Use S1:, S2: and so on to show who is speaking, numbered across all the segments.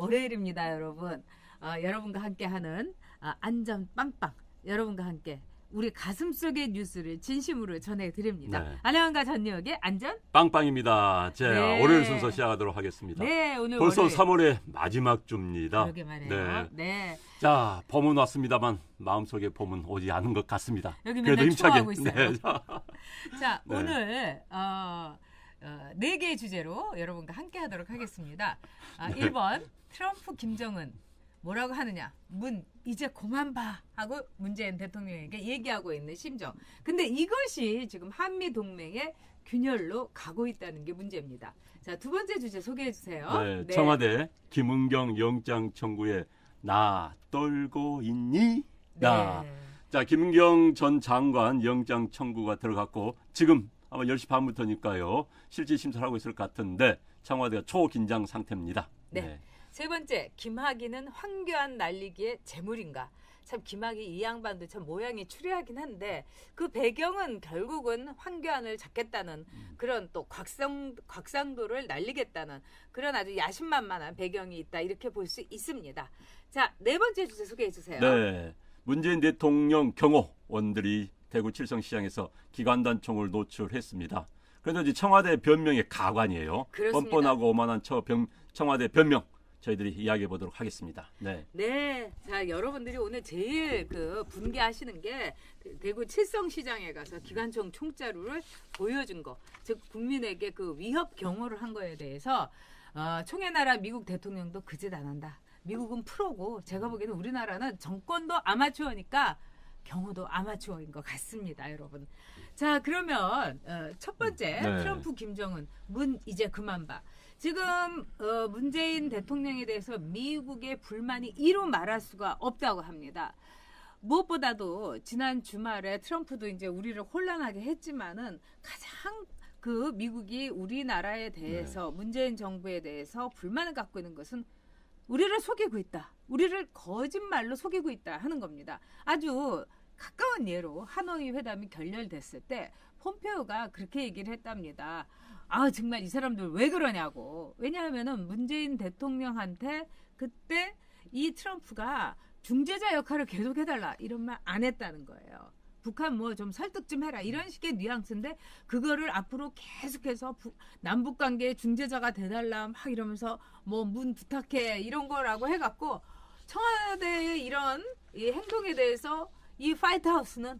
S1: 월요일입니다, 여러분. 여러분과 함께하는 안전 빵빵. 여러분과 함께 우리 가슴속의 뉴스를 진심으로 전해드립니다.
S2: 네.
S1: 안녕한가 전역의 안전
S2: 빵빵입니다. 자,
S1: 네.
S2: 월요일 순서 시작하도록 하겠습니다.
S1: 네, 오늘
S2: 벌써
S1: 월요일.
S2: 3월의 마지막 주입니다.
S1: 그러게 말이에요.
S2: 네.
S1: 네.
S2: 자, 봄은 왔습니다만 마음속에 봄은 오지 않은 것 같습니다.
S1: 여기
S2: 그래도
S1: 맨날
S2: 힘차게.
S1: 추워하고 있어요.
S2: 네.
S1: 자,
S2: 네.
S1: 오늘 4개의 주제로 여러분과 함께하도록 하겠습니다.
S2: 네.
S1: 1번 트럼프 김정은 뭐라고 하느냐. 문 이제 그만 봐 하고 문재인 대통령에게 얘기하고 있는 심정. 근데 이것이 지금 한미 동맹의 균열로 가고 있다는 게 문제입니다. 자, 두 번째 주제 소개해 주세요.
S2: 네, 청와대 김은경 영장 청구에 나 떨고 있니? 나.
S1: 네.
S2: 자, 김은경 전 장관 영장 청구가 들어갔고 지금 아마 10시 반부터니까요. 실질 심사를 하고 있을 것 같은데 청와대가 초긴장 상태입니다.
S1: 네. 세 번째, 김학의는 황교안 날리기의 재물인가? 참 김학의 이 양반도 참 모양이 추리하긴 한데 그 배경은 결국은 황교안을 잡겠다는 그런 또 곽상도를 날리겠다는 그런 아주 야심만만한 배경이 있다 이렇게 볼 수 있습니다. 자, 네 번째 주제 소개해 주세요.
S2: 네. 문재인 대통령 경호원들이 대구 칠성시장에서 기관단총을 노출했습니다. 그래서 이제 청와대 변명의 가관이에요.
S1: 그렇습니다.
S2: 뻔뻔하고 오만한 청와대 변명 저희들이 이야기해 보도록 하겠습니다. 네.
S1: 네, 자 여러분들이 오늘 제일 분개하시는 게 대구 칠성시장에 가서 기관총 총자루를 보여준 거, 즉 국민에게 그 위협 경호를 한 거에 대해서 총의 나라 미국 대통령도 그 짓 안 한다. 미국은 프로고 제가 보기에는 우리나라는 정권도 아마추어니까 경호도 아마추어인 것 같습니다, 여러분. 자, 그러면 첫 번째
S2: 네.
S1: 트럼프 김정은 문 이제 그만 봐. 지금 문재인 대통령에 대해서 미국의 불만이 이루 말할 수가 없다고 합니다. 무엇보다도 지난 주말에 트럼프도 이제 우리를 혼란하게 했지만은 가장 그 미국이 우리나라에 대해서 문재인 정부에 대해서 불만을 갖고 있는 것은 우리를 속이고 있다. 우리를 거짓말로 속이고 있다 하는 겁니다. 아주 가까운 예로 하노이 회담이 결렬됐을 때 폼페오가 그렇게 얘기를 했답니다. 아, 정말 이 사람들 왜 그러냐고. 왜냐하면은 문재인 대통령한테 그때 이 트럼프가 중재자 역할을 계속 해달라 이런 말 안 했다는 거예요. 북한 뭐 좀 설득 좀 해라 이런 식의 뉘앙스인데 그거를 앞으로 계속해서 남북 관계의 중재자가 돼달라 막 이러면서 뭐 문 부탁해 이런 거라고 해갖고 청와대의 이런 이 행동에 대해서 이 화이트하우스는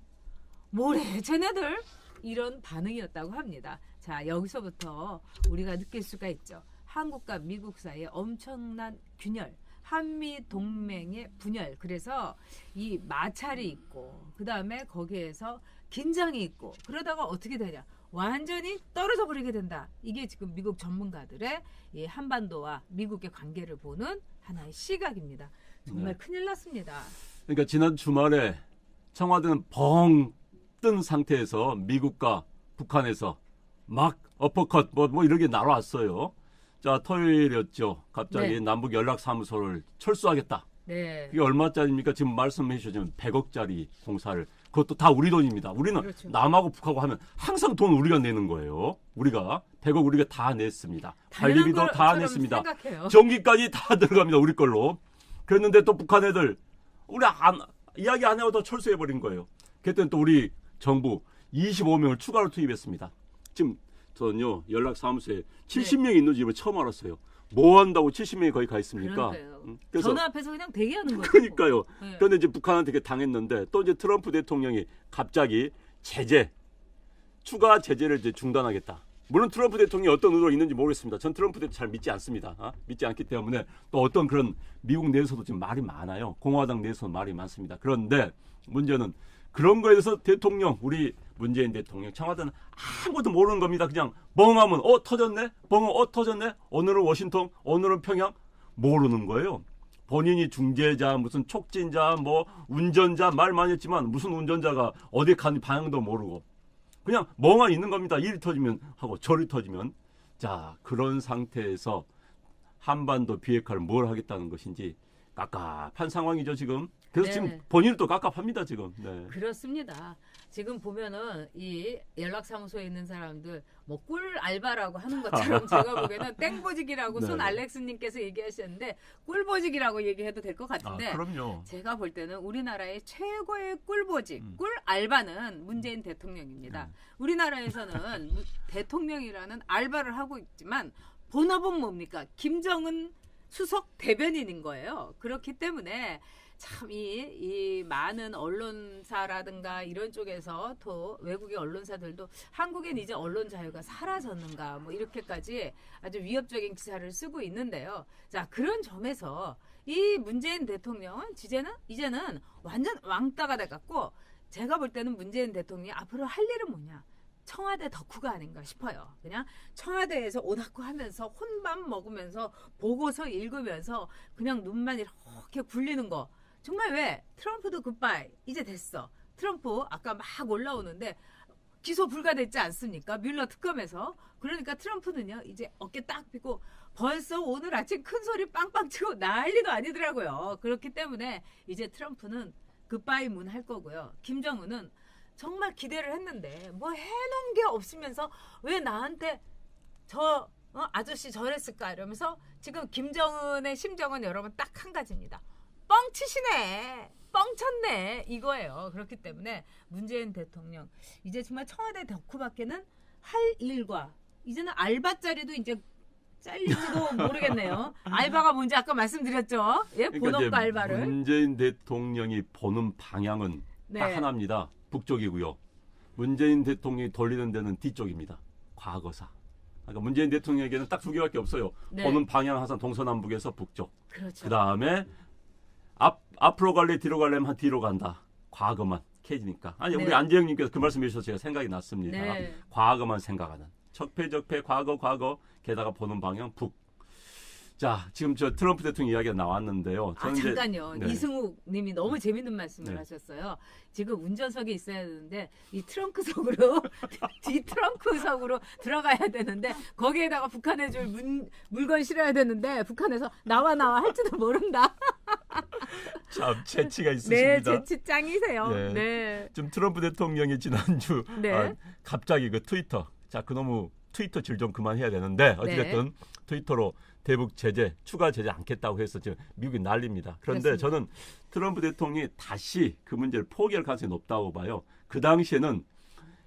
S1: 뭐래 쟤네들 이런 반응이었다고 합니다. 자, 여기서부터 우리가 느낄 수가 있죠. 한국과 미국 사이에 엄청난 균열, 한미 동맹의 분열. 그래서 이 마찰이 있고 그다음에 거기에서 긴장이 있고 그러다가 어떻게 되냐? 완전히 떨어져 버리게 된다. 이게 지금 미국 전문가들의 이 한반도와 미국의 관계를 보는 하나의 시각입니다. 정말 큰일 났습니다.
S2: 그러니까 지난 주말에 청와대는 벙 뜬 상태에서 미국과 북한에서 막 어퍼컷 뭐 이렇게 날아왔어요. 자, 토요일이었죠. 갑자기
S1: 네.
S2: 남북 연락사무소를 철수하겠다.
S1: 네.
S2: 그게 얼마짜리입니까? 지금 말씀해 주셨지만 100억짜리 공사를. 그것도 다 우리 돈입니다. 우리는
S1: 그렇죠.
S2: 남하고 북하고 하면 항상 돈 우리가 내는 거예요. 우리가 100억 우리가 다 냈습니다. 관리비도 다 냈습니다.
S1: 생각해요.
S2: 전기까지 다 들어갑니다. 우리 걸로. 그랬는데 또 북한 애들 우리 이야기 안 하고 더 철수해버린 거예요. 그랬더니 또 우리 정부 25명을 추가로 투입했습니다. 지금 저는요 연락사무소에 70명이 있는 집을 처음 알았어요. 뭐 한다고 70명이 거기 가 있습니까?
S1: 그래서 전화 앞에서 그냥 대기하는 거죠.
S2: 그러니까요.
S1: 네.
S2: 그런데 이제 북한한테 그게 당했는데 또 이제 트럼프 대통령이 갑자기 추가 제재를 이제 중단하겠다. 물론 트럼프 대통령이 어떤 의도가 있는지 모르겠습니다. 전 트럼프 대통령 잘 믿지 않습니다. 믿지 않기 때문에 또 어떤 그런 미국 내에서도 지금 말이 많아요. 공화당 내에서 말이 많습니다. 그런데 문제는 그런 거에 대해서 대통령, 우리 문재인 대통령, 청와대는 아무것도 모르는 겁니다. 그냥 멍하면 터졌네? 터졌네? 오늘은 워싱턴, 오늘은 평양? 모르는 거예요. 본인이 중재자, 무슨 촉진자, 뭐 운전자 말 많이 했지만 무슨 운전자가 어디 가는지 방향도 모르고 그냥 멍하니 있는 겁니다. 이리 터지면 하고 저리 터지면. 자, 그런 상태에서 한반도 비핵화를 뭘 하겠다는 것인지 깝깝한 상황이죠, 지금. 그래서
S1: 네.
S2: 지금 본인을 또 깝깝합니다 지금. 네.
S1: 그렇습니다. 지금 보면은 이 연락사무소에 있는 사람들 뭐 꿀 알바라고 하는 것처럼 제가 보기에는 땡보직이라고
S2: 네.
S1: 손 알렉스님께서 얘기하셨는데 꿀보직이라고 얘기해도 될 것 같은데
S2: 그럼요.
S1: 제가 볼 때는 우리나라의 최고의 꿀보직, 꿀 알바는 문재인 대통령입니다. 우리나라에서는 대통령이라는 알바를 하고 있지만 본업은 뭡니까? 김정은 수석 대변인인 거예요. 그렇기 때문에 참 이 많은 언론사라든가 이런 쪽에서 또 외국의 언론사들도 한국엔 이제 언론 자유가 사라졌는가 뭐 이렇게까지 아주 위협적인 기사를 쓰고 있는데요. 자, 그런 점에서 이 문재인 대통령은 이제는 완전 왕따가 돼갖고 제가 볼 때는 문재인 대통령이 앞으로 할 일은 뭐냐? 청와대 덕후가 아닌가 싶어요. 그냥 청와대에서 오닥고 하면서 혼밥 먹으면서 보고서 읽으면서 그냥 눈만 이렇게 굴리는 거. 정말 왜? 트럼프도 굿바이. 이제 됐어. 트럼프 아까 막 올라오는데 기소 불가됐지 않습니까? 뮬러 특검에서. 그러니까 트럼프는요. 이제 어깨 딱 펴고 벌써 오늘 아침 큰 소리 빵빵 치고 난리도 아니더라고요. 그렇기 때문에 이제 트럼프는 굿바이 문 할 거고요. 김정은은 정말 기대를 했는데 뭐 해놓은 게 없으면서 왜 나한테 아저씨 저랬을까 이러면서 지금 김정은의 심정은 여러분 딱 한 가지입니다. 뻥치시네. 뻥쳤네. 이거예요. 그렇기 때문에 문재인 대통령 이제 정말 청와대 덕후밖에는 할 일과 이제는 알바자리도 이제 잘릴지도 모르겠네요. 알바가 뭔지 아까 말씀드렸죠. 예,
S2: 그러니까
S1: 본업과
S2: 이제
S1: 알바를.
S2: 문재인 대통령이 보는 방향은
S1: 네.
S2: 딱 하나입니다. 북쪽이고요. 문재인 대통령이 돌리는 데는 뒤쪽입니다. 과거사. 그러니까 문재인 대통령에게는 딱 두 개밖에 없어요.
S1: 네.
S2: 보는 방향 항상 동서남북에서 북쪽.
S1: 그렇죠.
S2: 그 다음에 앞으로 갈래 뒤로 갈래면 한 뒤로 간다. 과거만 캐지니까. 아니
S1: 네.
S2: 우리 안재영님께서 그 말씀 해주셔서 제가 생각이 났습니다.
S1: 네.
S2: 과거만 생각하는. 적폐 과거 게다가 보는 방향 북. 자 지금 저 트럼프 대통령 이야기가 나왔는데요. 저는
S1: 잠깐요.
S2: 네.
S1: 이승욱 님이 너무 재밌는 말씀을
S2: 네.
S1: 하셨어요. 지금 운전석에 있어야 되는데 이 트렁크석으로 뒤 트렁크석으로 들어가야 되는데 거기에다가 북한에 줄 물건 실어야 되는데 북한에서 나와 할지도 모른다.
S2: 참 재치가
S1: 네,
S2: 있으십니다.
S1: 재치 짱이세요.
S2: 네.
S1: 네.
S2: 좀 트럼프 대통령이 지난주
S1: 네.
S2: 갑자기 그 트위터 그놈의 트위터 질 좀 그만해야 되는데 어찌됐든 트위터로 대북 제재 추가 제재 않겠다고 해서 지금 미국이 난립니다. 그런데
S1: 그렇습니다.
S2: 저는 트럼프 대통령이 다시 그 문제를 포기할 가능성이 높다고 봐요. 그 당시에는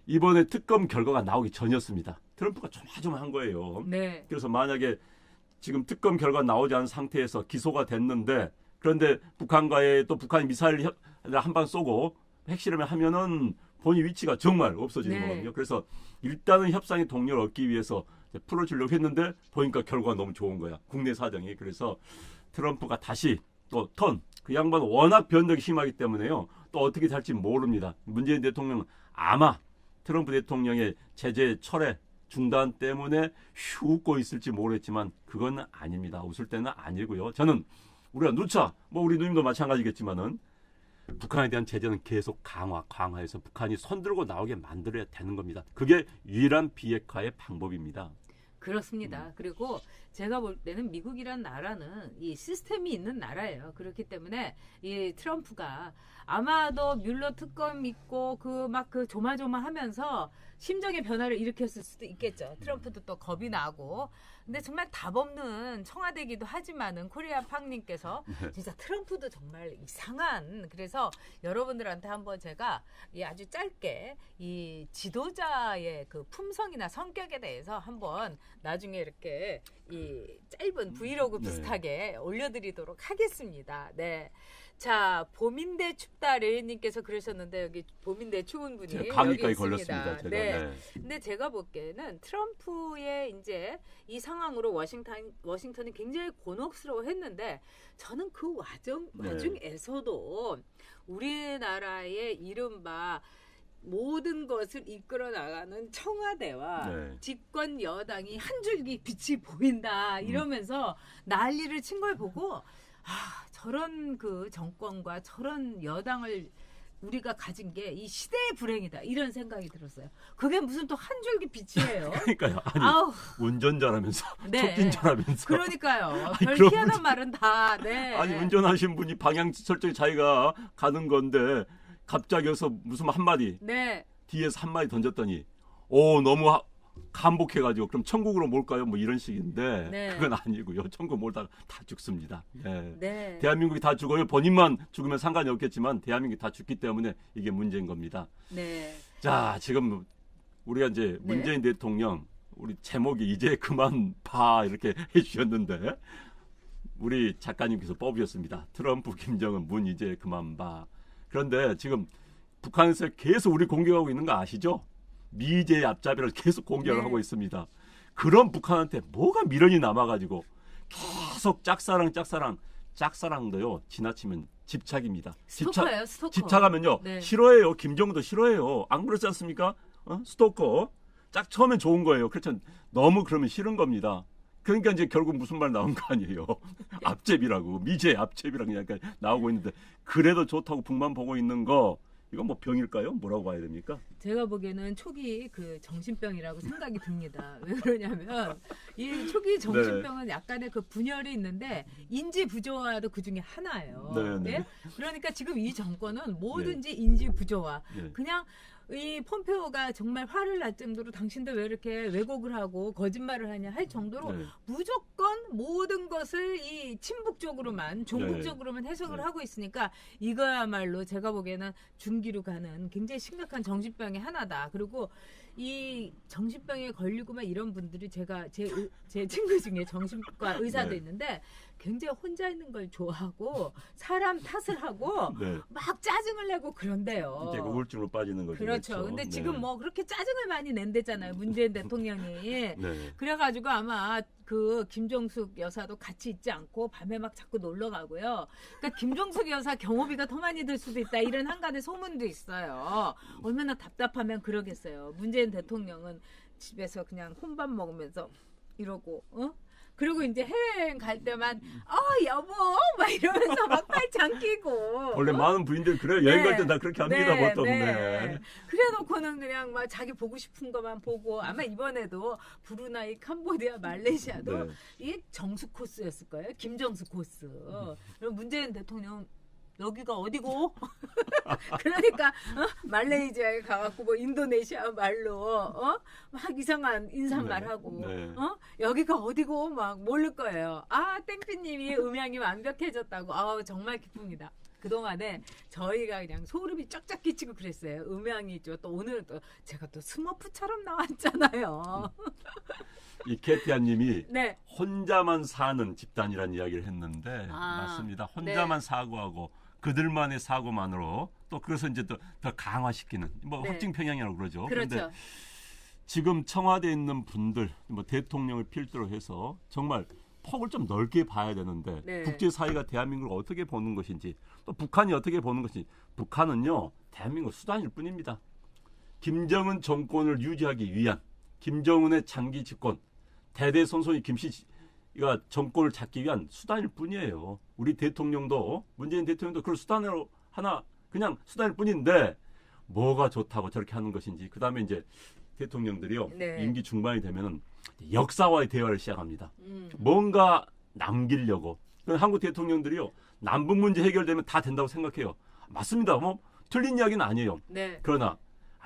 S2: 이번에 특검 결과가 나오기 전이었습니다. 트럼프가 조마조마한 거예요.
S1: 네.
S2: 그래서 만약에 지금 특검 결과 나오지 않은 상태에서 기소가 됐는데 그런데 북한과의 또 북한이 미사일을 한 방 쏘고 핵실험을 하면은 본인 위치가 정말 없어지는
S1: 네.
S2: 거거든요. 그래서 일단은 협상의 동료를 얻기 위해서 풀어주려고 했는데 보니까 결과가 너무 좋은 거야. 국내 사정이. 그래서 트럼프가 다시 또 그 양반은 워낙 변덕이 심하기 때문에요. 또 어떻게 될지 모릅니다. 문재인 대통령은 아마 트럼프 대통령의 제재 철회 중단 때문에 웃고 있을지 모르겠지만 그건 아닙니다. 웃을 때는 아니고요. 저는 우리가 누차 우리 누님도 마찬가지겠지만은 북한에 대한 제재는 계속 강화해서 북한이 손들고 나오게 만들어야 되는 겁니다. 그게 유일한 비핵화의 방법입니다.
S1: 그렇습니다. 그리고 제가 볼 때는 미국이란 나라는 이 시스템이 있는 나라예요. 그렇기 때문에 이 트럼프가 아마도 뮬러 특검 있고 그 조마조마하면서 심정의 변화를 일으켰을 수도 있겠죠. 트럼프도 또 겁이 나고. 근데 정말 답 없는 청와대기도 하지만은 코리아 팡님께서 진짜 트럼프도 정말 이상한. 그래서 여러분들한테 한번 제가 아주 짧게 이 지도자의 그 품성이나 성격에 대해서 한번 나중에 이렇게 이 짧은 브이로그 비슷하게 올려드리도록 하겠습니다. 네. 자, 봄인데 춥다 레이님께서 그러셨는데 여기 봄인데 추운 분이
S2: 감기까지
S1: 여기
S2: 걸렸습니다.
S1: 있습니다.
S2: 제가.
S1: 네.
S2: 네.
S1: 근데 제가 보기에는 트럼프의 이제 이 상황으로 워싱턴이 굉장히 곤혹스러워했는데 저는 그 와중에서도 우리나라의 이른바 모든 것을 이끌어 나가는 청와대와 집권 여당이 한 줄기 빛이 보인다 이러면서 난리를 친 걸 보고 저런 그 정권과 저런 여당을 우리가 가진 게 이 시대의 불행이다 이런 생각이 들었어요. 그게 무슨 또 한 줄기 빛이에요.
S2: 그러니까요. 아니
S1: 아우,
S2: 운전자라면서
S1: 네.
S2: 척진자라면서.
S1: 그러니까요. 별
S2: 그런
S1: 희한한 말은 다. 네.
S2: 아니 운전하신 분이 방향 설정이 자기가 가는 건데 갑자기 여기서 무슨 한마디
S1: 네.
S2: 뒤에서 한마디 던졌더니 오 너무 감복해가지고 그럼 천국으로 몰까요? 뭐 이런 식인데
S1: 네.
S2: 그건 아니고요. 천국 몰다가 다 죽습니다. 네.
S1: 네.
S2: 대한민국이 다 죽어요. 본인만 죽으면 상관이 없겠지만 대한민국이 다 죽기 때문에 이게 문제인 겁니다.
S1: 네.
S2: 자 지금 우리가 이제
S1: 네.
S2: 문재인 대통령 우리 제목이 이제 그만 봐 이렇게 해주셨는데 우리 작가님께서 뽑으셨습니다. 트럼프, 김정은, 문 이제 그만 봐. 그런데 지금 북한에서 계속 우리 공격하고 있는 거 아시죠? 미제 앞잡이를 계속 공격을
S1: 네.
S2: 하고 있습니다. 그런 북한한테 뭐가 미련이 남아가지고 계속 짝사랑도요 지나치면 집착입니다.
S1: 스토커예요, 스토커.
S2: 집착하면요
S1: 네.
S2: 싫어해요. 김정은도 싫어해요. 안 그렇지 않습니까? 스토커 짝 처음엔 좋은 거예요. 그렇죠. 너무 그러면 싫은 겁니다. 그러니까 이제 결국 무슨 말 나온 거 아니에요. 앞제비라고 미제 앞제비라고 약간 나오고 있는데 그래도 좋다고 북만 보고 있는 거 이건 뭐 병일까요? 뭐라고 봐야 됩니까?
S1: 제가 보기에는 초기 그 정신병이라고 생각이 듭니다. 왜 그러냐면 이 초기 정신병은 약간의 그 분열이 있는데 인지 부조화도 그 중에 하나예요.
S2: 네, 네.
S1: 예? 그러니까 지금 이 정권은 뭐든지 인지 부조화.
S2: 네.
S1: 그냥 이 폼페오가 정말 화를 날 정도로 당신들 왜 이렇게 왜곡을 하고 거짓말을 하냐 할 정도로
S2: 네.
S1: 무조건 모든 것을 이 친북적으로만 종북적으로만 해석을
S2: 네.
S1: 하고 있으니까 이거야말로 제가 보기에는 중기로 가는 굉장히 심각한 정신병의 하나다. 그리고 이 정신병에 걸리고만 이런 분들이 제가 제 친구 중에 정신과 의사도
S2: 네.
S1: 있는데 굉장히 혼자 있는 걸 좋아하고 사람 탓을 하고
S2: 네.
S1: 막 짜증을 내고 그런데요.
S2: 이제 그 우울증으로 빠지는 거죠.
S1: 그렇죠. 근데
S2: 네.
S1: 지금 뭐 그렇게 짜증을 많이 낸대잖아요. 문재인 대통령이.
S2: 네.
S1: 그래가지고 아마 그 김정숙 여사도 같이 있지 않고 밤에 막 자꾸 놀러 가고요. 그러니까 김정숙 여사 경호비가 더 많이 들 수도 있다. 이런 한간의 소문도 있어요. 얼마나 답답하면 그러겠어요. 문재인 대통령은 집에서 그냥 혼밥 먹으면서 이러고, 그리고 이제 해외여행 갈 때만 여보 막 이러면서 막 팔짱 끼고
S2: 원래 많은 부인들 그래요. 여행 갈 때 다 그렇게 합니다. 보통. 네.
S1: 그래놓고는 그냥 막 자기 보고 싶은 것만 보고 아마 이번에도 브루나이, 캄보디아, 말레이시아도
S2: 네.
S1: 이게 정수 코스였을 거예요. 김정수 코스. 그럼 문재인 대통령 여기가 어디고? 그러니까 말레이시아에 가갖고 뭐 인도네시아 말로 막 이상한 인사말하고
S2: 네.
S1: 여기가 어디고 막 모를 거예요. 땡피님이 음향이 완벽해졌다고. 정말 기쁩니다. 그동안에 저희가 그냥 소름이 쫙쫙 끼치고 그랬어요. 음향이 또 오늘 또 제가 또 스머프처럼 나왔잖아요.
S2: 이 캐티아님이
S1: 네.
S2: 혼자만 사는 집단이라는 이야기를 했는데 맞습니다. 혼자만 사고하고 그들만의 사고만으로 또 그래서 이제 더 강화시키는 뭐
S1: 네.
S2: 확증 편향이라고 그러죠.
S1: 그렇죠.
S2: 그런데 지금 청와대에 있는 분들 뭐 대통령을 필두로 해서 정말 폭을 좀 넓게 봐야 되는데
S1: 네.
S2: 국제사회가 대한민국을 어떻게 보는 것인지 또 북한이 어떻게 보는 것인지 북한은요 대한민국 수단일 뿐입니다. 김정은 정권을 유지하기 위한 김정은의 장기 집권 대대손손이 김씨가 정권을 잡기 위한 수단일 뿐이에요. 우리 대통령도 문재인 대통령도 그걸 수단으로 하나 그냥 수단일 뿐인데 뭐가 좋다고 저렇게 하는 것인지 그다음에 이제 대통령들이요
S1: 네.
S2: 임기 중반이 되면은 역사와의 대화를 시작합니다. 뭔가 남기려고 한국 대통령들이요 남북 문제 해결되면 다 된다고 생각해요. 맞습니다. 뭐 틀린 이야기는 아니에요.
S1: 네.
S2: 그러나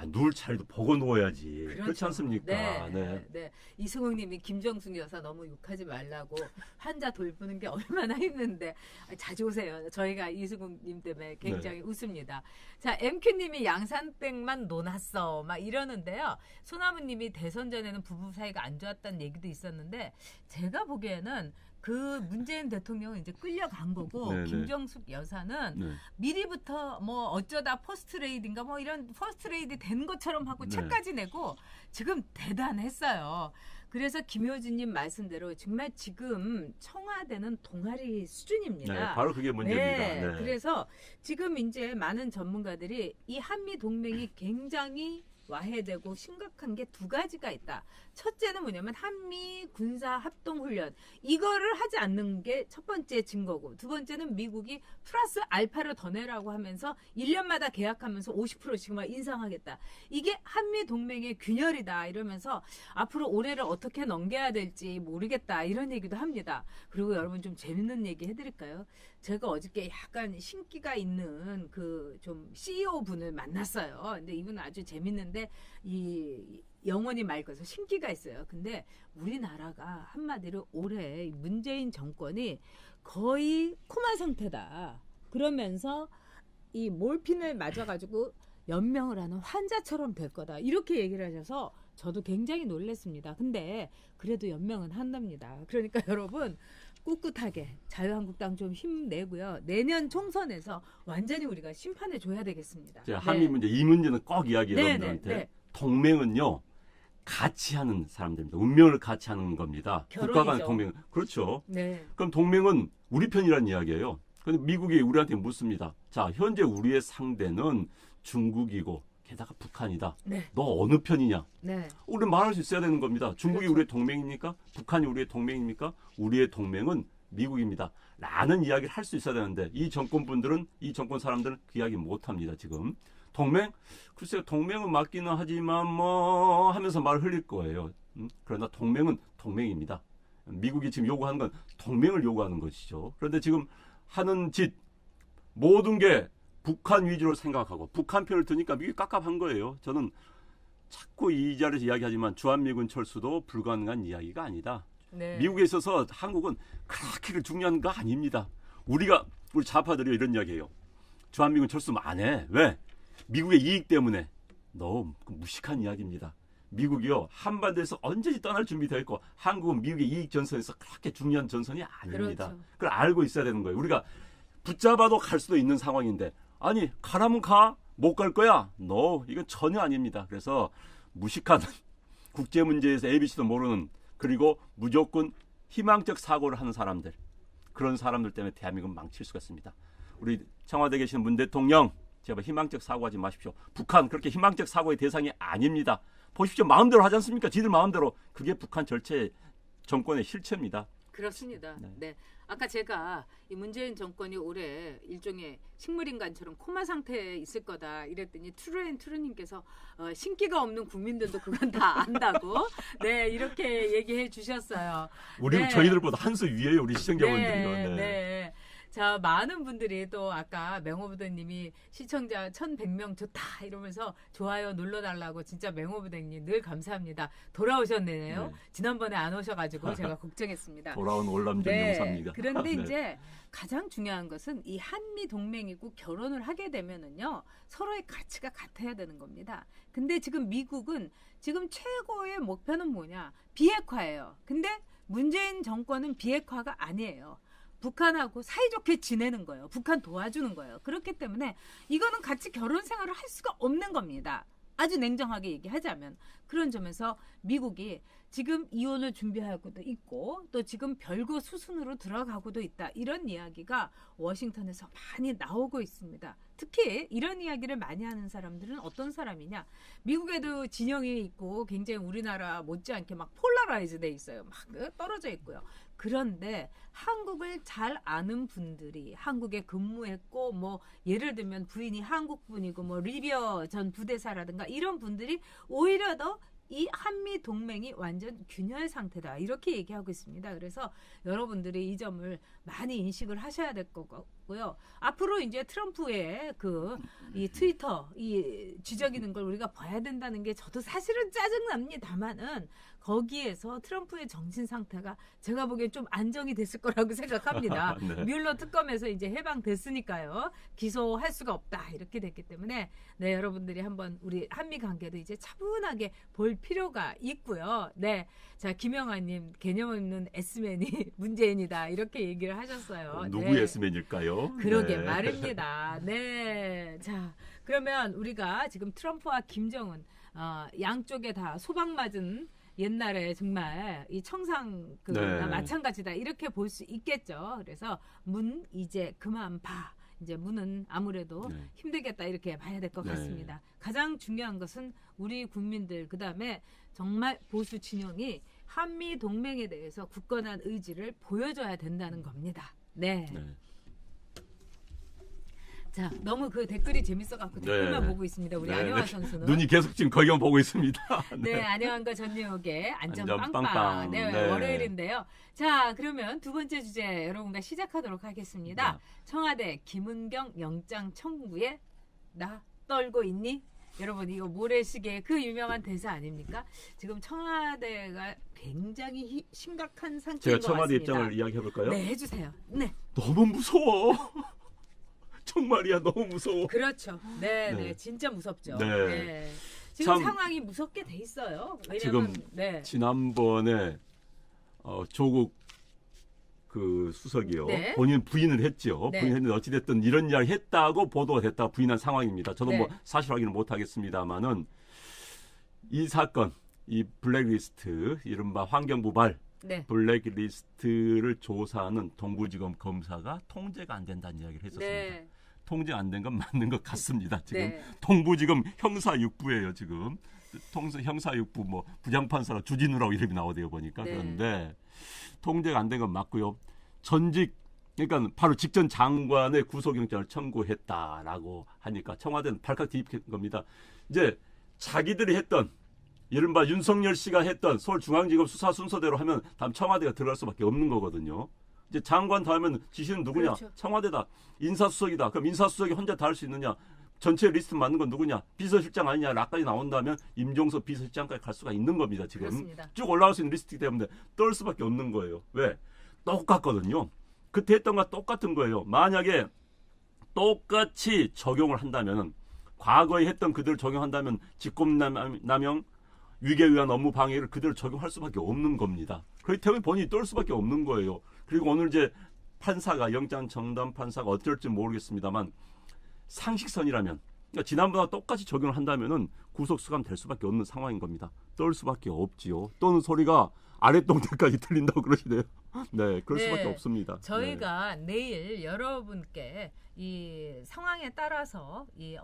S2: 누울 차례도 보고 누워야지.
S1: 그렇죠.
S2: 그렇지 않습니까?
S1: 네. 이승욱님이 김정숙 여사 너무 욕하지 말라고 환자 돌보는 게 얼마나 힘든데 자주 오세요. 저희가 이승욱님 때문에 굉장히 웃습니다. 자, MQ님이 양산땡만 논았어 막 이러는데요. 소나무님이 대선 전에는 부부 사이가 안 좋았다는 얘기도 있었는데 제가 보기에는 그 문재인 대통령은 이제 끌려간 거고
S2: 네네.
S1: 김정숙 여사는 미리부터 뭐 어쩌다 퍼스트레이드인가 뭐 이런 퍼스트레이드 된 것처럼 하고
S2: 네.
S1: 책까지 내고 지금 대단했어요. 그래서 김효진님 말씀대로 정말 지금 청와대는 동아리 수준입니다.
S2: 네, 바로 그게 문제입니다.
S1: 네,
S2: 네.
S1: 그래서 지금 이제 많은 전문가들이 이 한미 동맹이 굉장히 와해되고 심각한 게 두 가지가 있다. 첫째는 뭐냐면 한미 군사 합동 훈련 이거를 하지 않는 게 첫 번째 증거고, 두 번째는 미국이 플러스 알파를 더 내라고 하면서 1년마다 계약하면서 50%씩 막 인상하겠다. 이게 한미 동맹의 균열이다 이러면서 앞으로 올해를 어떻게 넘겨야 될지 모르겠다 이런 얘기도 합니다. 그리고 여러분 좀 재밌는 얘기 해드릴까요? 제가 어저께 약간 신기가 있는 그 좀 CEO 분을 만났어요. 근데 이분은 아주 재밌는데 이 영원히 맑아서 신기가 있어요. 근데 우리나라가 한마디로 올해 문재인 정권이 거의 코마 상태다. 그러면서 이 몰핀을 맞아가지고 연명을 하는 환자처럼 될 거다. 이렇게 얘기를 하셔서 저도 굉장히 놀랐습니다. 근데 그래도 연명은 한답니다. 그러니까 여러분 꿋꿋하게 자유한국당 좀 힘내고요. 내년 총선에서 완전히 우리가 심판해 줘야 되겠습니다.
S2: 한미 문제 이 문제는 꼭 이야기
S1: 네,
S2: 여러분들한테
S1: 네.
S2: 동맹은요 같이 하는 사람들입니다. 운명을 같이 하는 겁니다.
S1: 결혼이죠.
S2: 국가 간의 동맹 그렇죠.
S1: 네.
S2: 그럼 동맹은 우리 편이라는 이야기예요. 근데 미국이 우리한테 묻습니다. 자, 현재 우리의 상대는 중국이고 게다가 북한이다.
S1: 네.
S2: 너 어느 편이냐?
S1: 네.
S2: 우리 말할 수 있어야 되는 겁니다. 중국이
S1: 그렇죠.
S2: 우리의 동맹입니까? 북한이 우리의 동맹입니까? 우리의 동맹은 미국입니다. 라는 이야기를 할 수 있어야 되는데 이 정권분들은 이 정권 사람들은 그 이야기 못합니다. 지금 동맹? 글쎄요. 동맹은 맞기는 하지만 뭐 하면서 말 흘릴 거예요. 그러나 동맹은 동맹입니다. 미국이 지금 요구하는 건 동맹을 요구하는 것이죠. 그런데 지금 하는 짓 모든 게 북한 위주로 생각하고 북한 편을 드니까 미국이 깝깝한 거예요. 저는 자꾸 이 자리에서 이야기하지만 주한미군 철수도 불가능한 이야기가 아니다.
S1: 네.
S2: 미국에 있어서 한국은 그렇게 중요한 거 아닙니다. 우리 좌파들이 이런 이야기해요. 주한미군 철수 안 해. 왜? 미국의 이익 때문에. 너무 무식한 이야기입니다. 미국이요 한반도에서 언제든지 떠날 준비되어 있고 한국은 미국의 이익 전선에서 그렇게 중요한 전선이 아닙니다.
S1: 그렇죠.
S2: 그걸 알고 있어야 되는 거예요. 우리가 붙잡아도 갈 수도 있는 상황인데 아니 가라면 가. 못 갈 거야. 이건 전혀 아닙니다. 그래서 무식한 국제 문제에서 ABC도 모르는 그리고 무조건 희망적 사고를 하는 사람들 그런 사람들 때문에 대한민국은 망칠 수가 있습니다. 우리 청와대에 계시는 문 대통령 제발 희망적 사고하지 마십시오. 북한 그렇게 희망적 사고의 대상이 아닙니다. 보십시오. 마음대로 하지 않습니까? 지들 마음대로. 그게 북한 절체 정권의 실체입니다.
S1: 그렇습니다.
S2: 네.
S1: 네. 아까 제가 이 문재인 정권이 올해 일종의 식물인간처럼 코마 상태에 있을 거다 이랬더니 트루님께서 신기가 없는 국민들도 그건 다 안다고 네 이렇게 얘기해 주셨어요.
S2: 우리 저희들보다 한 수 위에요. 우리 시청자분들이요.
S1: 네. 네. 자, 많은 분들이 또 아까 맹호부대님이 시청자 1100명 좋다 이러면서 좋아요 눌러달라고 진짜 맹호부대님 늘 감사합니다. 돌아오셨네요.
S2: 네.
S1: 지난번에 안 오셔가지고 제가 걱정했습니다.
S2: 돌아온 올남전 용사입니다.
S1: 그런데
S2: 네.
S1: 이제 가장 중요한 것은 이 한미 동맹이고 결혼을 하게 되면은요 서로의 가치가 같아야 되는 겁니다. 근데 지금 미국은 지금 최고의 목표는 뭐냐? 비핵화예요. 근데 문재인 정권은 비핵화가 아니에요. 북한하고 사이좋게 지내는 거예요. 북한 도와주는 거예요. 그렇기 때문에 이거는 같이 결혼 생활을 할 수가 없는 겁니다. 아주 냉정하게 얘기하자면. 그런 점에서 미국이 지금 이혼을 준비하고도 있고 또 지금 별거 수순으로 들어가고도 있다. 이런 이야기가 워싱턴에서 많이 나오고 있습니다. 특히 이런 이야기를 많이 하는 사람들은 어떤 사람이냐. 미국에도 진영이 있고 굉장히 우리나라 못지않게 막 폴라라이즈 돼 있어요. 막 떨어져 있고요. 그런데 한국을 잘 아는 분들이 한국에 근무했고 뭐 예를 들면 부인이 한국 분이고 뭐 리비어 전 부대사라든가 이런 분들이 오히려 더 이 한미 동맹이 완전 균열 상태다 이렇게 얘기하고 있습니다. 그래서 여러분들이 이 점을 많이 인식을 하셔야 될 것 같고요. 앞으로 이제 트럼프의 이 트위터 이 지적이는 걸 우리가 봐야 된다는 게 저도 사실은 짜증납니다만은 거기에서 트럼프의 정신 상태가 제가 보기엔 좀 안정이 됐을 거라고 생각합니다.
S2: 네.
S1: 뮬러 특검에서 이제 해방됐으니까요. 기소할 수가 없다 이렇게 됐기 때문에 네 여러분들이 한번 우리 한미 관계도 이제 차분하게 볼 필요가 있고요. 네, 자 김영아님 개념 없는 S맨이 문재인이다 이렇게 얘기를 하셨어요.
S2: 누구의
S1: 네.
S2: S맨일까요?
S1: 그러게
S2: 네.
S1: 말입니다. 네, 자 그러면 우리가 지금 트럼프와 김정은 양쪽에 다 소방 맞은 옛날에 정말 이 청상 그
S2: 네.
S1: 마찬가지다 이렇게 볼 수 있겠죠. 그래서 문 이제 그만 봐. 이제 문은 아무래도
S2: 네.
S1: 힘들겠다 이렇게 봐야 될 것
S2: 네.
S1: 같습니다. 가장 중요한 것은 우리 국민들 그다음에 정말 보수 진영이 한미 동맹에 대해서 굳건한 의지를 보여줘야 된다는 겁니다. 네.
S2: 네.
S1: 자, 너무 그 댓글이 재밌어갖고 댓글만
S2: 네.
S1: 보고 있습니다. 우리
S2: 네,
S1: 안영환
S2: 네.
S1: 선수는.
S2: 눈이 계속 지금 거기만 보고 있습니다.
S1: 네, 안녕한과 전유옥의 안전
S2: 안전
S1: 빵빵.
S2: 빵빵.
S1: 네,
S2: 네.
S1: 월요일인데요. 자, 그러면 두 번째 주제 여러분과 시작하도록 하겠습니다.
S2: 네.
S1: 청와대 김은경 영장 청구에 나 떨고 있니? 여러분 이거 모래시계 그 유명한 대사 아닙니까? 지금 청와대가 굉장히 심각한 상태인
S2: 제가
S1: 것
S2: 청와대
S1: 같습니다.
S2: 입장을 이야기해 볼까요?
S1: 네, 해주세요. 네,
S2: 너무 무서워. 정말이야, 너무 무서워.
S1: 그렇죠. 네,
S2: 네.
S1: 네, 진짜 무섭죠.
S2: 네.
S1: 네. 지금
S2: 참,
S1: 상황이 무섭게 돼 있어요. 왜냐면
S2: 지금
S1: 네.
S2: 지난번에 조국 그 수석이요.
S1: 네.
S2: 본인 부인을 했죠.
S1: 네.
S2: 부인했는데 어찌됐든 이런 이야기 했다고 보도가 됐다 부인한 상황입니다. 저도
S1: 네.
S2: 뭐 사실 확인을 못하겠습니다만은 이 사건, 이 블랙리스트, 이른바 환경부발
S1: 네.
S2: 블랙리스트를 조사하는 동부지검 검사가 통제가 안 된다는 이야기를 했었습니다.
S1: 네.
S2: 통제 안 된 건 맞는 것 같습니다. 지금
S1: 네.
S2: 동부지검 형사6부예요. 지금 형사6부 뭐 부장판사가 주진우라고 이름이 나오대요 보니까.
S1: 네.
S2: 그런데 통제가 안 된 건 맞고요. 전직 그러니까 바로 직전 장관의 구속영장을 청구했다라고 하니까 청와대는 발칵 뒤집힌 겁니다. 이제 자기들이 했던 이른바 윤석열 씨가 했던 서울중앙지검 수사 순서대로 하면 다음 청와대가 들어갈 수밖에 없는 거거든요. 이제 장관 다음에는 지시는 누구냐?
S1: 그렇죠.
S2: 청와대다. 인사수석이다. 그럼 인사수석이 혼자 다 할 수 있느냐? 전체 리스트 맞는 건 누구냐? 비서실장 아니냐? 라까지 나온다면 임종석 비서실장까지 갈 수가 있는 겁니다. 지금
S1: 그렇습니다.
S2: 쭉 올라갈 수 있는 리스트이기 때문에 떨 수밖에 없는 거예요. 왜? 똑같거든요. 그때 했던 거 똑같은 거예요. 만약에 똑같이 적용을 한다면 과거에 했던 그대로 적용한다면 직권남용 위계에 의한 업무 방해를 그대로 적용할 수밖에 없는 겁니다. 그렇기 때문에 본인이 떨 수밖에 없는 거예요. 그리고 오늘 이제 판사가 영장 정담 판사가 어쩔지 모르겠습니다만 상식선이라면 그러니까 지난번과 똑같이 적용을 한다면은 구속 수감 될 수밖에 없는 상황인 겁니다. 떨 수밖에 없지요. 떠는 소리가 아랫동네까지 들린다고 그러시네요. 네, 그럴
S1: 네.
S2: 수밖에 없습니다.
S1: 저희가 내일 여러분께 이 상황에 따라서 이